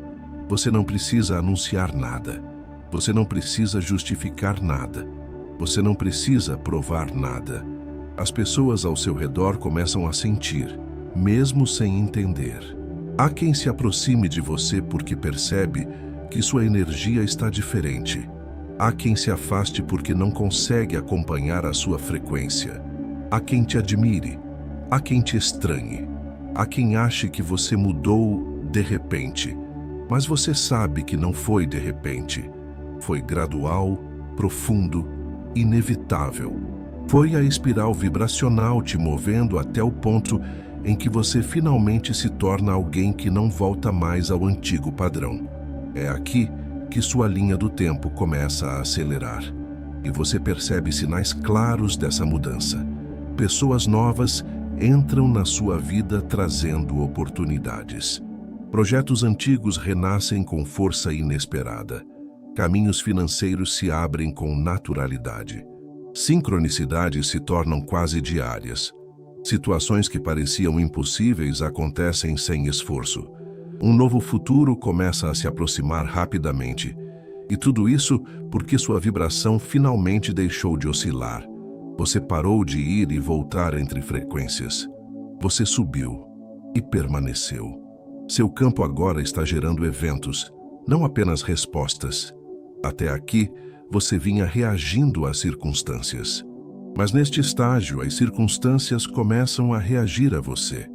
Você não precisa anunciar nada. Você não precisa justificar nada. Você não precisa provar nada. As pessoas ao seu redor começam a sentir, mesmo sem entender. Há quem se aproxime de você porque percebe que sua energia está diferente. Há quem se afaste porque não consegue acompanhar a sua frequência. Há quem te admire. Há quem te estranhe. Há quem ache que você mudou de repente. Mas você sabe que não foi de repente. Foi gradual, profundo, inevitável. Foi a espiral vibracional te movendo até o ponto em que você finalmente se torna alguém que não volta mais ao antigo padrão. É aqui que sua linha do tempo começa a acelerar. E você percebe sinais claros dessa mudança. Pessoas novas entram na sua vida trazendo oportunidades. Projetos antigos renascem com força inesperada. Caminhos financeiros se abrem com naturalidade. Sincronicidades se tornam quase diárias. Situações que pareciam impossíveis acontecem sem esforço. Um novo futuro começa a se aproximar rapidamente. E tudo isso porque sua vibração finalmente deixou de oscilar. Você parou de ir e voltar entre frequências. Você subiu e permaneceu. Seu campo agora está gerando eventos, não apenas respostas. Até aqui, você vinha reagindo às circunstâncias. Mas neste estágio, as circunstâncias começam a reagir a você.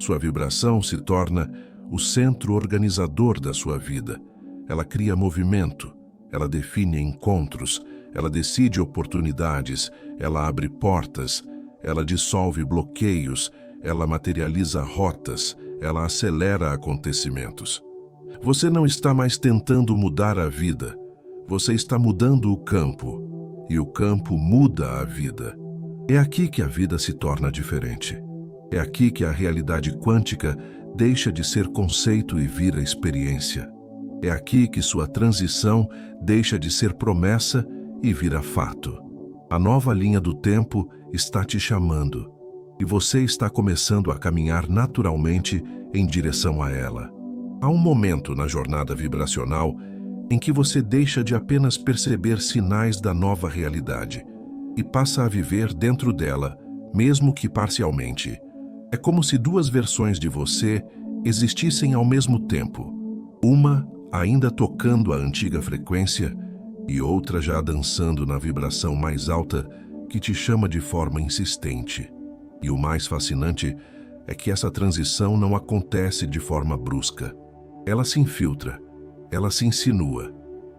Sua vibração se torna o centro organizador da sua vida. Ela cria movimento, ela define encontros, ela decide oportunidades, ela abre portas, ela dissolve bloqueios, ela materializa rotas, ela acelera acontecimentos. Você não está mais tentando mudar a vida, você está mudando o campo, e o campo muda a vida. É aqui que a vida se torna diferente. É aqui que a realidade quântica deixa de ser conceito e vira experiência. É aqui que sua transição deixa de ser promessa e vira fato. A nova linha do tempo está te chamando, e você está começando a caminhar naturalmente em direção a ela. Há um momento na jornada vibracional em que você deixa de apenas perceber sinais da nova realidade e passa a viver dentro dela, mesmo que parcialmente. É como se duas versões de você existissem ao mesmo tempo, uma ainda tocando a antiga frequência e outra já dançando na vibração mais alta que te chama de forma insistente. E o mais fascinante é que essa transição não acontece de forma brusca. Ela se infiltra, ela se insinua,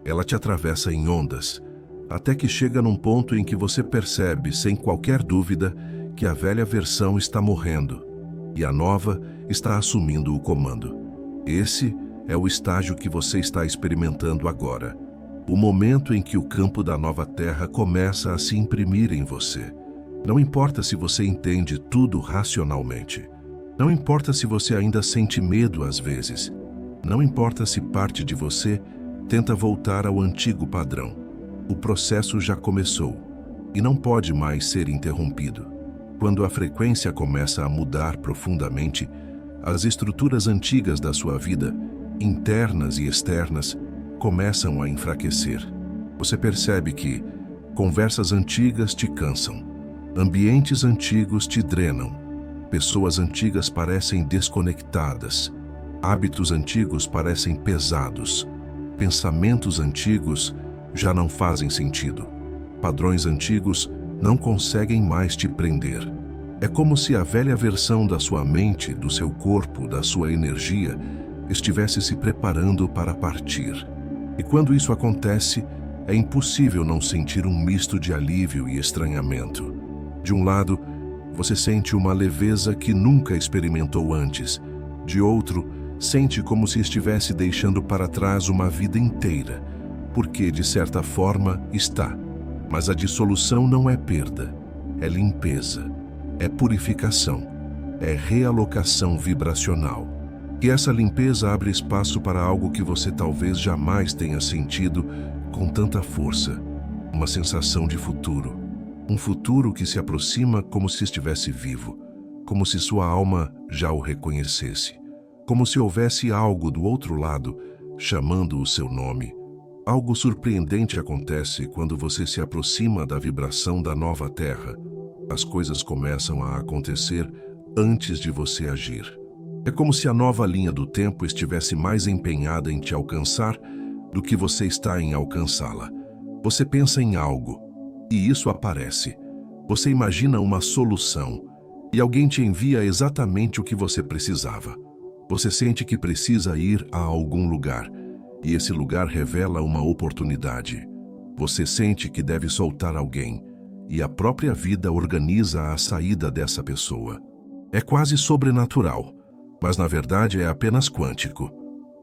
ela te atravessa em ondas, até que chega num ponto em que você percebe, sem qualquer dúvida, que a velha versão está morrendo e a nova está assumindo o comando. Esse é o estágio que você está experimentando agora. O momento em que o campo da nova terra começa a se imprimir em você. Não importa se você entende tudo racionalmente. Não importa se você ainda sente medo às vezes. Não importa se parte de você tenta voltar ao antigo padrão. O processo já começou e não pode mais ser interrompido. Quando a frequência começa a mudar profundamente, as estruturas antigas da sua vida, internas e externas, começam a enfraquecer. Você percebe que conversas antigas te cansam, ambientes antigos te drenam, pessoas antigas parecem desconectadas, hábitos antigos parecem pesados, pensamentos antigos já não fazem sentido, padrões antigos não conseguem mais te prender. É como se a velha versão da sua mente, do seu corpo, da sua energia, estivesse se preparando para partir. E quando isso acontece, é impossível não sentir um misto de alívio e estranhamento. De um lado, você sente uma leveza que nunca experimentou antes. De outro, sente como se estivesse deixando para trás uma vida inteira, porque, de certa forma, está. Mas a dissolução não é perda, é limpeza, é purificação, é realocação vibracional. E essa limpeza abre espaço para algo que você talvez jamais tenha sentido com tanta força, uma sensação de futuro. Um futuro que se aproxima como se estivesse vivo, como se sua alma já o reconhecesse, como se houvesse algo do outro lado chamando o seu nome. Algo surpreendente acontece quando você se aproxima da vibração da nova Terra. As coisas começam a acontecer antes de você agir. É como se a nova linha do tempo estivesse mais empenhada em te alcançar do que você está em alcançá-la. Você pensa em algo, e isso aparece. Você imagina uma solução, e alguém te envia exatamente o que você precisava. Você sente que precisa ir a algum lugar, e esse lugar revela uma oportunidade. Você sente que deve soltar alguém, e a própria vida organiza a saída dessa pessoa. É quase sobrenatural, mas na verdade é apenas quântico.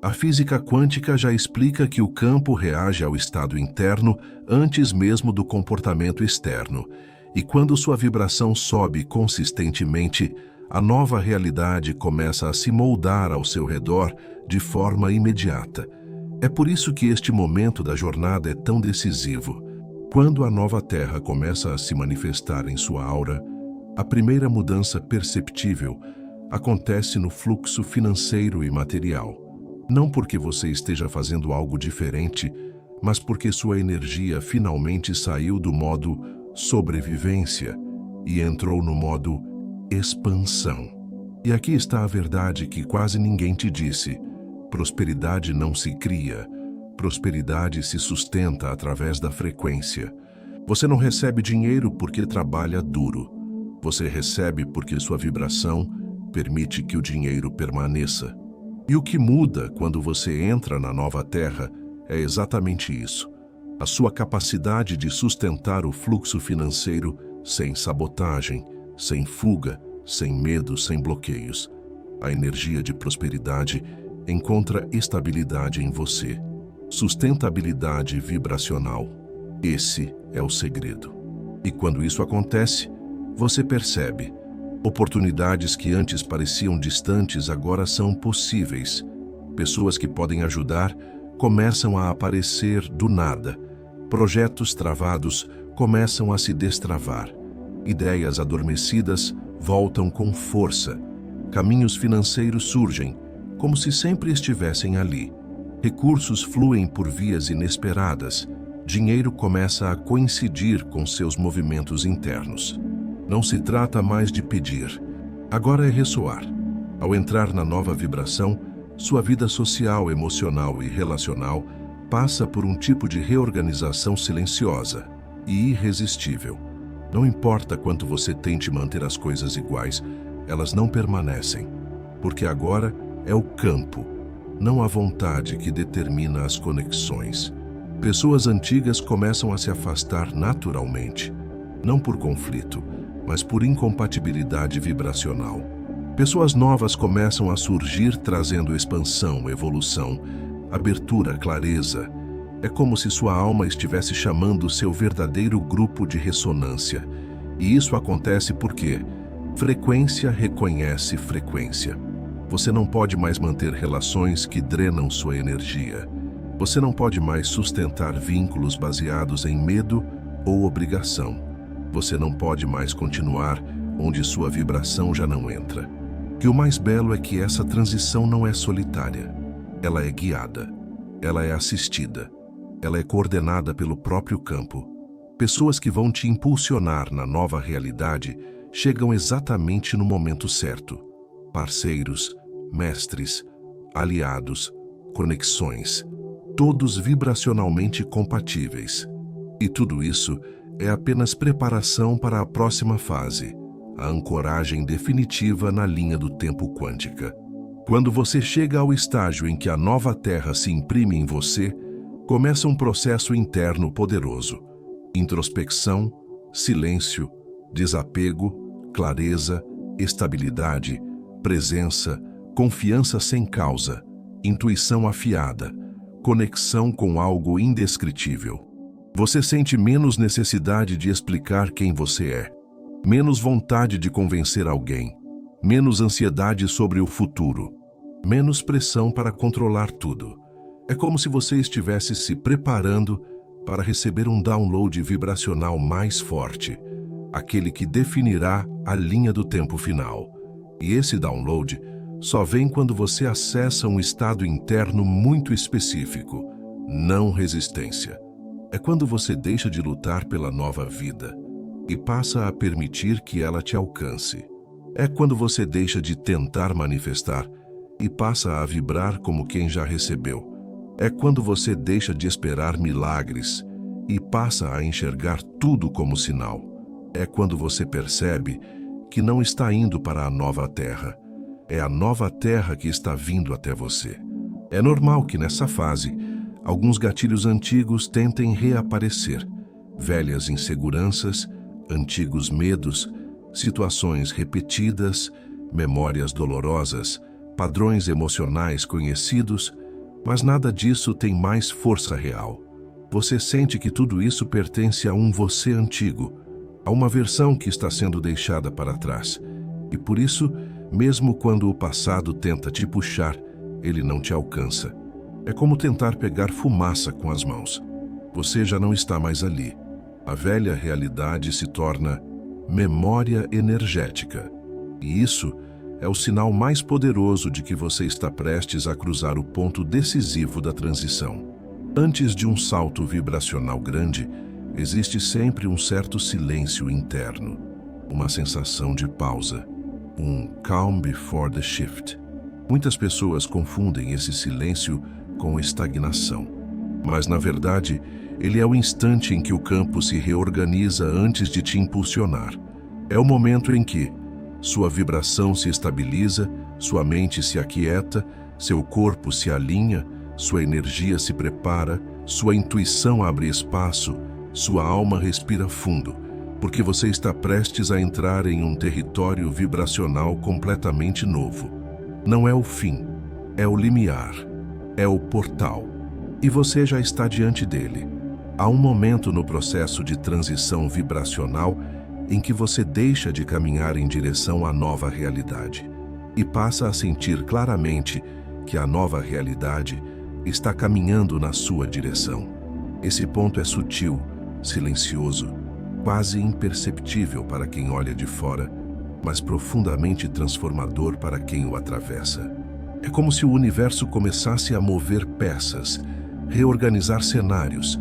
A física quântica já explica que o campo reage ao estado interno antes mesmo do comportamento externo, e quando sua vibração sobe consistentemente, a nova realidade começa a se moldar ao seu redor de forma imediata. É por isso que este momento da jornada é tão decisivo. Quando a nova Terra começa a se manifestar em sua aura, a primeira mudança perceptível acontece no fluxo financeiro e material. Não porque você esteja fazendo algo diferente, mas porque sua energia finalmente saiu do modo sobrevivência e entrou no modo expansão. E aqui está a verdade que quase ninguém te disse. Prosperidade não se cria, prosperidade se sustenta através da frequência. Você não recebe dinheiro porque trabalha duro. Você recebe porque sua vibração permite que o dinheiro permaneça. E o que muda quando você entra na nova Terra é exatamente isso. A sua capacidade de sustentar o fluxo financeiro sem sabotagem, sem fuga, sem medo, sem bloqueios. A energia de prosperidade encontra estabilidade em você. Sustentabilidade vibracional. Esse é o segredo. E quando isso acontece, você percebe. Oportunidades que antes pareciam distantes agora são possíveis. Pessoas que podem ajudar começam a aparecer do nada. Projetos travados começam a se destravar. Ideias adormecidas voltam com força. Caminhos financeiros surgem, como se sempre estivessem ali. Recursos fluem por vias inesperadas. Dinheiro começa a coincidir com seus movimentos internos. Não se trata mais de pedir. Agora é ressoar. Ao entrar na nova vibração, sua vida social, emocional e relacional passa por um tipo de reorganização silenciosa e irresistível. Não importa quanto você tente manter as coisas iguais, elas não permanecem, porque agora é o campo, não a vontade que determina as conexões. Pessoas antigas começam a se afastar naturalmente, não por conflito, mas por incompatibilidade vibracional. Pessoas novas começam a surgir trazendo expansão, evolução, abertura, clareza. É como se sua alma estivesse chamando seu verdadeiro grupo de ressonância. E isso acontece porque frequência reconhece frequência. Você não pode mais manter relações que drenam sua energia. Você não pode mais sustentar vínculos baseados em medo ou obrigação. Você não pode mais continuar onde sua vibração já não entra. E o mais belo é que essa transição não é solitária. Ela é guiada. Ela é assistida. Ela é coordenada pelo próprio campo. Pessoas que vão te impulsionar na nova realidade chegam exatamente no momento certo. Parceiros, mestres, aliados, conexões, todos vibracionalmente compatíveis. E tudo isso é apenas preparação para a próxima fase, a ancoragem definitiva na linha do tempo quântica. Quando você chega ao estágio em que a nova Terra se imprime em você, começa um processo interno poderoso. Introspecção, silêncio, desapego, clareza, estabilidade, presença, confiança sem causa, intuição afiada, conexão com algo indescritível. Você sente menos necessidade de explicar quem você é, menos vontade de convencer alguém, menos ansiedade sobre o futuro, menos pressão para controlar tudo. É como se você estivesse se preparando para receber um download vibracional mais forte, aquele que definirá a linha do tempo final. E esse download só vem quando você acessa um estado interno muito específico, não resistência. É quando você deixa de lutar pela nova vida e passa a permitir que ela te alcance. É quando você deixa de tentar manifestar e passa a vibrar como quem já recebeu. É quando você deixa de esperar milagres e passa a enxergar tudo como sinal. É quando você percebe que não está indo para a nova terra. É a nova terra que está vindo até você. É normal que nessa fase, alguns gatilhos antigos tentem reaparecer. Velhas inseguranças, antigos medos, situações repetidas, memórias dolorosas, padrões emocionais conhecidos, mas nada disso tem mais força real. Você sente que tudo isso pertence a um você antigo, a uma versão que está sendo deixada para trás. E por isso, mesmo quando o passado tenta te puxar, ele não te alcança. É como tentar pegar fumaça com as mãos. Você já não está mais ali. A velha realidade se torna memória energética. E isso é o sinal mais poderoso de que você está prestes a cruzar o ponto decisivo da transição. Antes de um salto vibracional grande, existe sempre um certo silêncio interno, uma sensação de pausa, um calm before the shift. Muitas pessoas confundem esse silêncio com estagnação, mas na verdade, ele é o instante em que o campo se reorganiza antes de te impulsionar. É o momento em que sua vibração se estabiliza, sua mente se aquieta, seu corpo se alinha, sua energia se prepara, sua intuição abre espaço, sua alma respira fundo, porque você está prestes a entrar em um território vibracional completamente novo. Não é o fim, é o limiar, é o portal. E você já está diante dele. Há um momento no processo de transição vibracional em que você deixa de caminhar em direção à nova realidade e passa a sentir claramente que a nova realidade está caminhando na sua direção. Esse ponto é sutil, silencioso, quase imperceptível para quem olha de fora, mas profundamente transformador para quem o atravessa. É como se o universo começasse a mover peças, reorganizar cenários,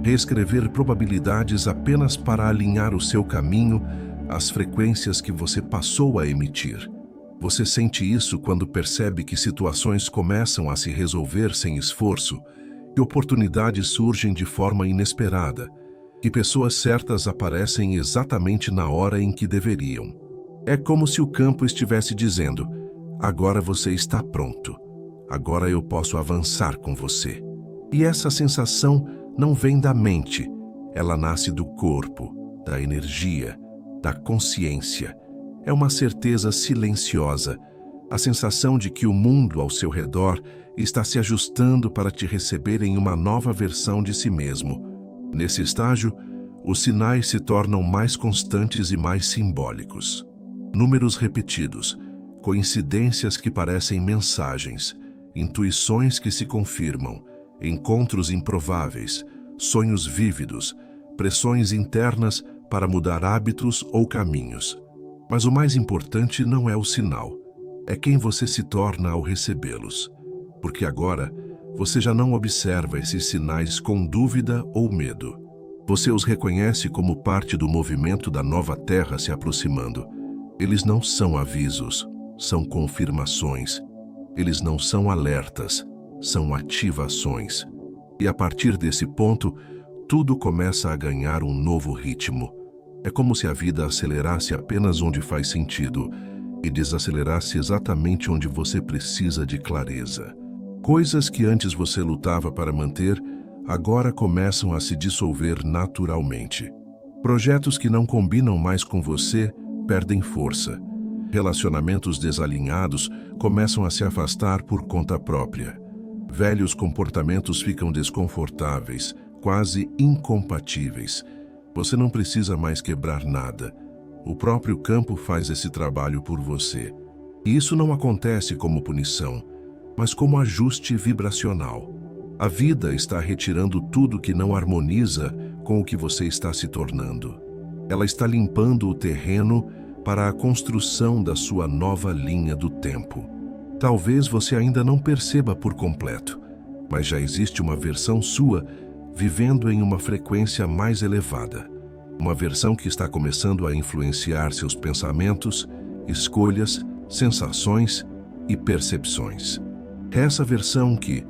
reescrever probabilidades apenas para alinhar o seu caminho às frequências que você passou a emitir. Você sente isso quando percebe que situações começam a se resolver sem esforço, que oportunidades surgem de forma inesperada, que pessoas certas aparecem exatamente na hora em que deveriam. É como se o campo estivesse dizendo: agora você está pronto, agora eu posso avançar com você. E essa sensação não vem da mente, ela nasce do corpo, da energia, da consciência. É uma certeza silenciosa, a sensação de que o mundo ao seu redor está se ajustando para te receber em uma nova versão de si mesmo. Nesse estágio, os sinais se tornam mais constantes e mais simbólicos. Números repetidos, coincidências que parecem mensagens, intuições que se confirmam, encontros improváveis, sonhos vívidos, pressões internas para mudar hábitos ou caminhos. Mas o mais importante não é o sinal, é quem você se torna ao recebê-los. Porque agora, você já não observa esses sinais com dúvida ou medo. Você os reconhece como parte do movimento da nova Terra se aproximando. Eles não são avisos, são confirmações. Eles não são alertas, são ativações. E a partir desse ponto, tudo começa a ganhar um novo ritmo. É como se a vida acelerasse apenas onde faz sentido e desacelerasse exatamente onde você precisa de clareza. Coisas que antes você lutava para manter, agora começam a se dissolver naturalmente. Projetos que não combinam mais com você perdem força. Relacionamentos desalinhados começam a se afastar por conta própria. Velhos comportamentos ficam desconfortáveis, quase incompatíveis. Você não precisa mais quebrar nada. O próprio campo faz esse trabalho por você. E isso não acontece como punição, mas como ajuste vibracional. A vida está retirando tudo que não harmoniza com o que você está se tornando. Ela está limpando o terreno para a construção da sua nova linha do tempo. Talvez você ainda não perceba por completo, mas já existe uma versão sua vivendo em uma frequência mais elevada. Uma versão que está começando a influenciar seus pensamentos, escolhas, sensações e percepções. É essa versão que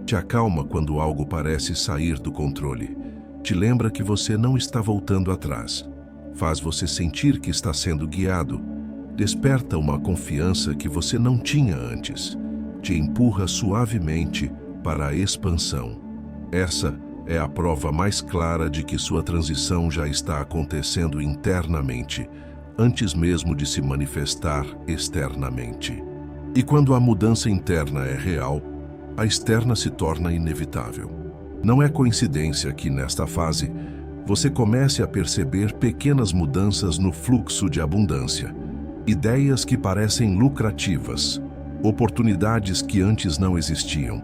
te acalma quando algo parece sair do controle, te lembra que você não está voltando atrás, faz você sentir que está sendo guiado, desperta uma confiança que você não tinha antes, te empurra suavemente para a expansão. Essa é a prova mais clara de que sua transição já está acontecendo internamente, antes mesmo de se manifestar externamente. E quando a mudança interna é real, a externa se torna inevitável. Não é coincidência que, nesta fase, você comece a perceber pequenas mudanças no fluxo de abundância, ideias que parecem lucrativas, oportunidades que antes não existiam,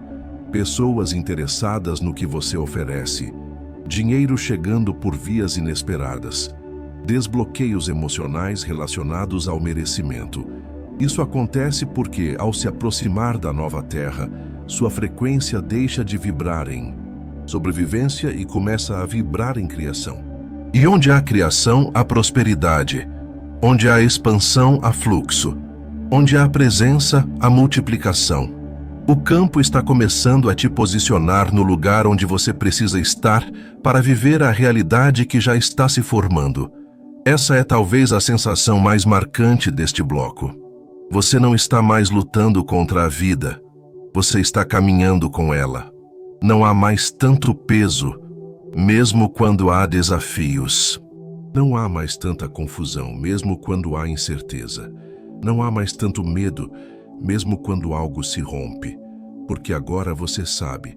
pessoas interessadas no que você oferece, dinheiro chegando por vias inesperadas, desbloqueios emocionais relacionados ao merecimento. Isso acontece porque, ao se aproximar da nova Terra, sua frequência deixa de vibrar em sobrevivência e começa a vibrar em criação. E onde há criação, há prosperidade. Onde há expansão, há fluxo. Onde há presença, há multiplicação. O campo está começando a te posicionar no lugar onde você precisa estar para viver a realidade que já está se formando. Essa é talvez a sensação mais marcante deste bloco. Você não está mais lutando contra a vida. Você está caminhando com ela. Não há mais tanto peso, mesmo quando há desafios. Não há mais tanta confusão, mesmo quando há incerteza. Não há mais tanto medo, mesmo quando algo se rompe. Porque agora você sabe,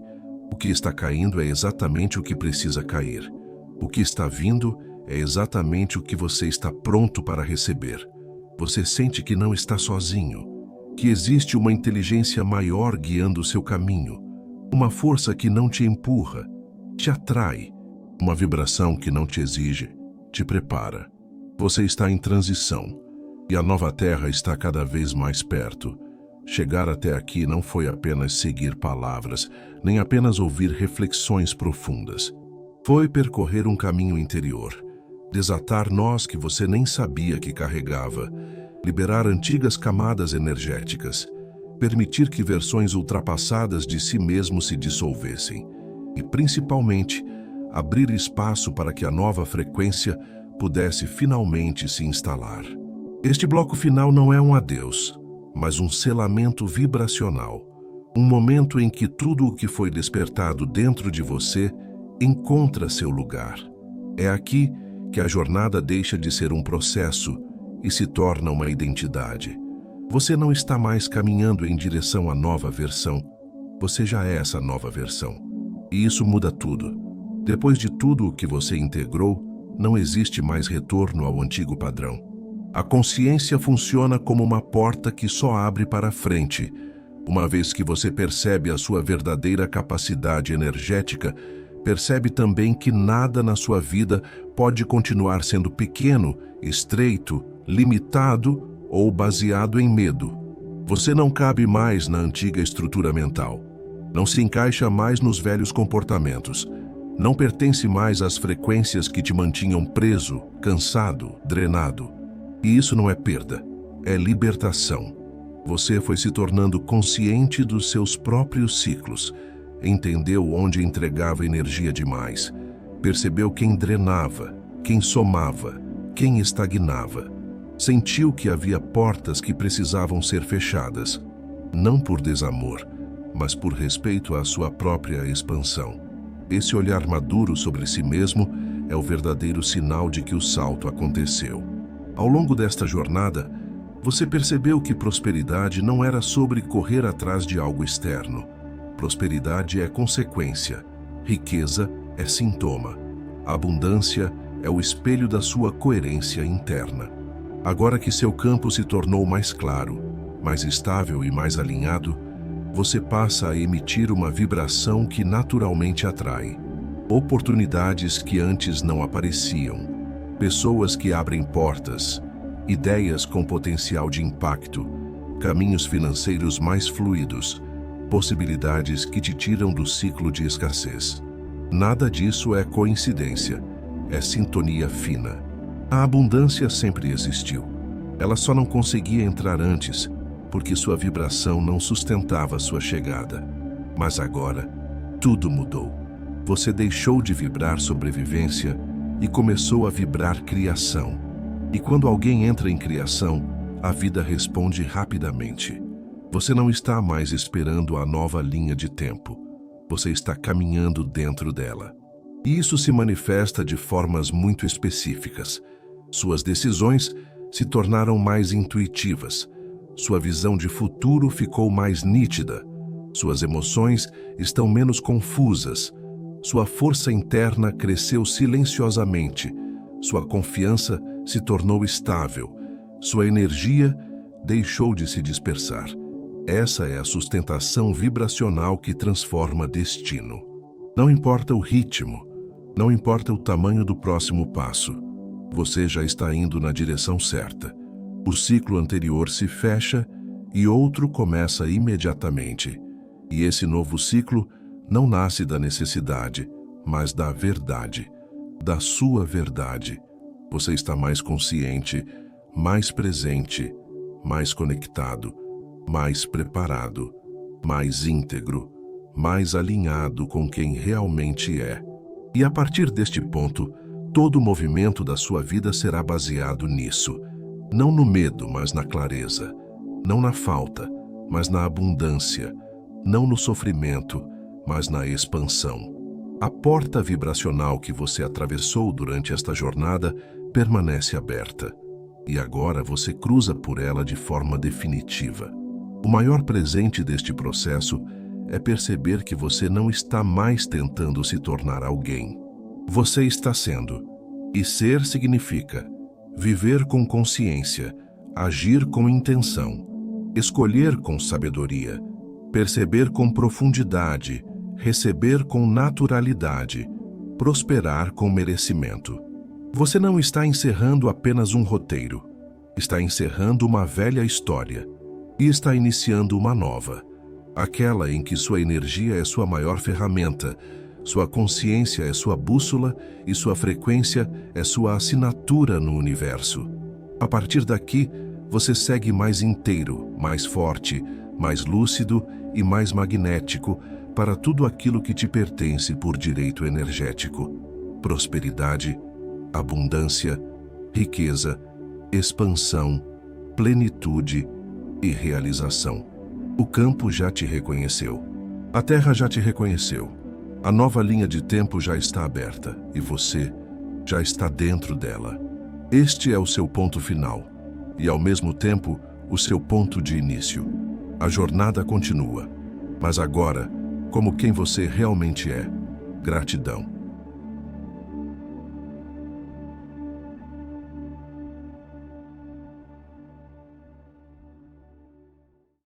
o que está caindo é exatamente o que precisa cair. O que está vindo é exatamente o que você está pronto para receber. Você sente que não está sozinho, que existe uma inteligência maior guiando o seu caminho. Uma força que não te empurra, te atrai. Uma vibração que não te exige, te prepara. Você está em transição e a nova Terra está cada vez mais perto. Chegar até aqui não foi apenas seguir palavras, nem apenas ouvir reflexões profundas. Foi percorrer um caminho interior, desatar nós que você nem sabia que carregava, liberar antigas camadas energéticas, permitir que versões ultrapassadas de si mesmo se dissolvessem e, principalmente, abrir espaço para que a nova frequência pudesse finalmente se instalar. Este bloco final não é um adeus, mas um selamento vibracional, um momento em que tudo o que foi despertado dentro de você encontra seu lugar. É aqui que a jornada deixa de ser um processo e se torna uma identidade. Você não está mais caminhando em direção à nova versão. Você já é essa nova versão. E isso muda tudo. Depois de tudo o que você integrou, não existe mais retorno ao antigo padrão. A consciência funciona como uma porta que só abre para frente. Uma vez que você percebe a sua verdadeira capacidade energética, percebe também que nada na sua vida pode continuar sendo pequeno, estreito, limitado ou baseado em medo. Você não cabe mais na antiga estrutura mental. Não se encaixa mais nos velhos comportamentos. Não pertence mais às frequências que te mantinham preso, cansado, drenado. E isso não é perda, é libertação. Você foi se tornando consciente dos seus próprios ciclos, entendeu onde entregava energia demais, percebeu quem drenava, quem somava, quem estagnava. Sentiu que havia portas que precisavam ser fechadas, não por desamor, mas por respeito à sua própria expansão. Esse olhar maduro sobre si mesmo é o verdadeiro sinal de que o salto aconteceu. Ao longo desta jornada, você percebeu que prosperidade não era sobre correr atrás de algo externo. Prosperidade é consequência, riqueza é sintoma, abundância é o espelho da sua coerência interna. Agora que seu campo se tornou mais claro, mais estável e mais alinhado, você passa a emitir uma vibração que naturalmente atrai. Oportunidades que antes não apareciam, pessoas que abrem portas, ideias com potencial de impacto, caminhos financeiros mais fluidos, possibilidades que te tiram do ciclo de escassez. Nada disso é coincidência, é sintonia fina. A abundância sempre existiu. Ela só não conseguia entrar antes, porque sua vibração não sustentava sua chegada. Mas agora, tudo mudou. Você deixou de vibrar sobrevivência e começou a vibrar criação. E quando alguém entra em criação, a vida responde rapidamente. Você não está mais esperando a nova linha de tempo. Você está caminhando dentro dela. E isso se manifesta de formas muito específicas. Suas decisões se tornaram mais intuitivas. Sua visão de futuro ficou mais nítida. Suas emoções estão menos confusas. Sua força interna cresceu silenciosamente. Sua confiança se tornou estável. Sua energia deixou de se dispersar. Essa é a sustentação vibracional que transforma destino. Não importa o ritmo, não importa o tamanho do próximo passo. Você já está indo na direção certa. O ciclo anterior se fecha e outro começa imediatamente. E esse novo ciclo não nasce da necessidade, mas da verdade, da sua verdade. Você está mais consciente, mais presente, mais conectado, mais preparado, mais íntegro, mais alinhado com quem realmente é. E a partir deste ponto, todo o movimento da sua vida será baseado nisso. Não no medo, mas na clareza. Não na falta, mas na abundância. Não no sofrimento, mas na expansão. A porta vibracional que você atravessou durante esta jornada permanece aberta. E agora você cruza por ela de forma definitiva. O maior presente deste processo é perceber que você não está mais tentando se tornar alguém. Você está sendo. E ser significa viver com consciência, agir com intenção, escolher com sabedoria, perceber com profundidade, receber com naturalidade, prosperar com merecimento. Você não está encerrando apenas um roteiro, está encerrando uma velha história e está iniciando uma nova, aquela em que sua energia é sua maior ferramenta, sua consciência é sua bússola e sua frequência é sua assinatura no universo. A partir daqui, você segue mais inteiro, mais forte, mais lúcido e mais magnético para tudo aquilo que te pertence por direito energético. Prosperidade, abundância, riqueza, expansão, plenitude e realização. O campo já te reconheceu. A terra já te reconheceu. A nova linha de tempo já está aberta e você já está dentro dela. Este é o seu ponto final e, ao mesmo tempo, o seu ponto de início. A jornada continua, mas agora, como quem você realmente é. Gratidão.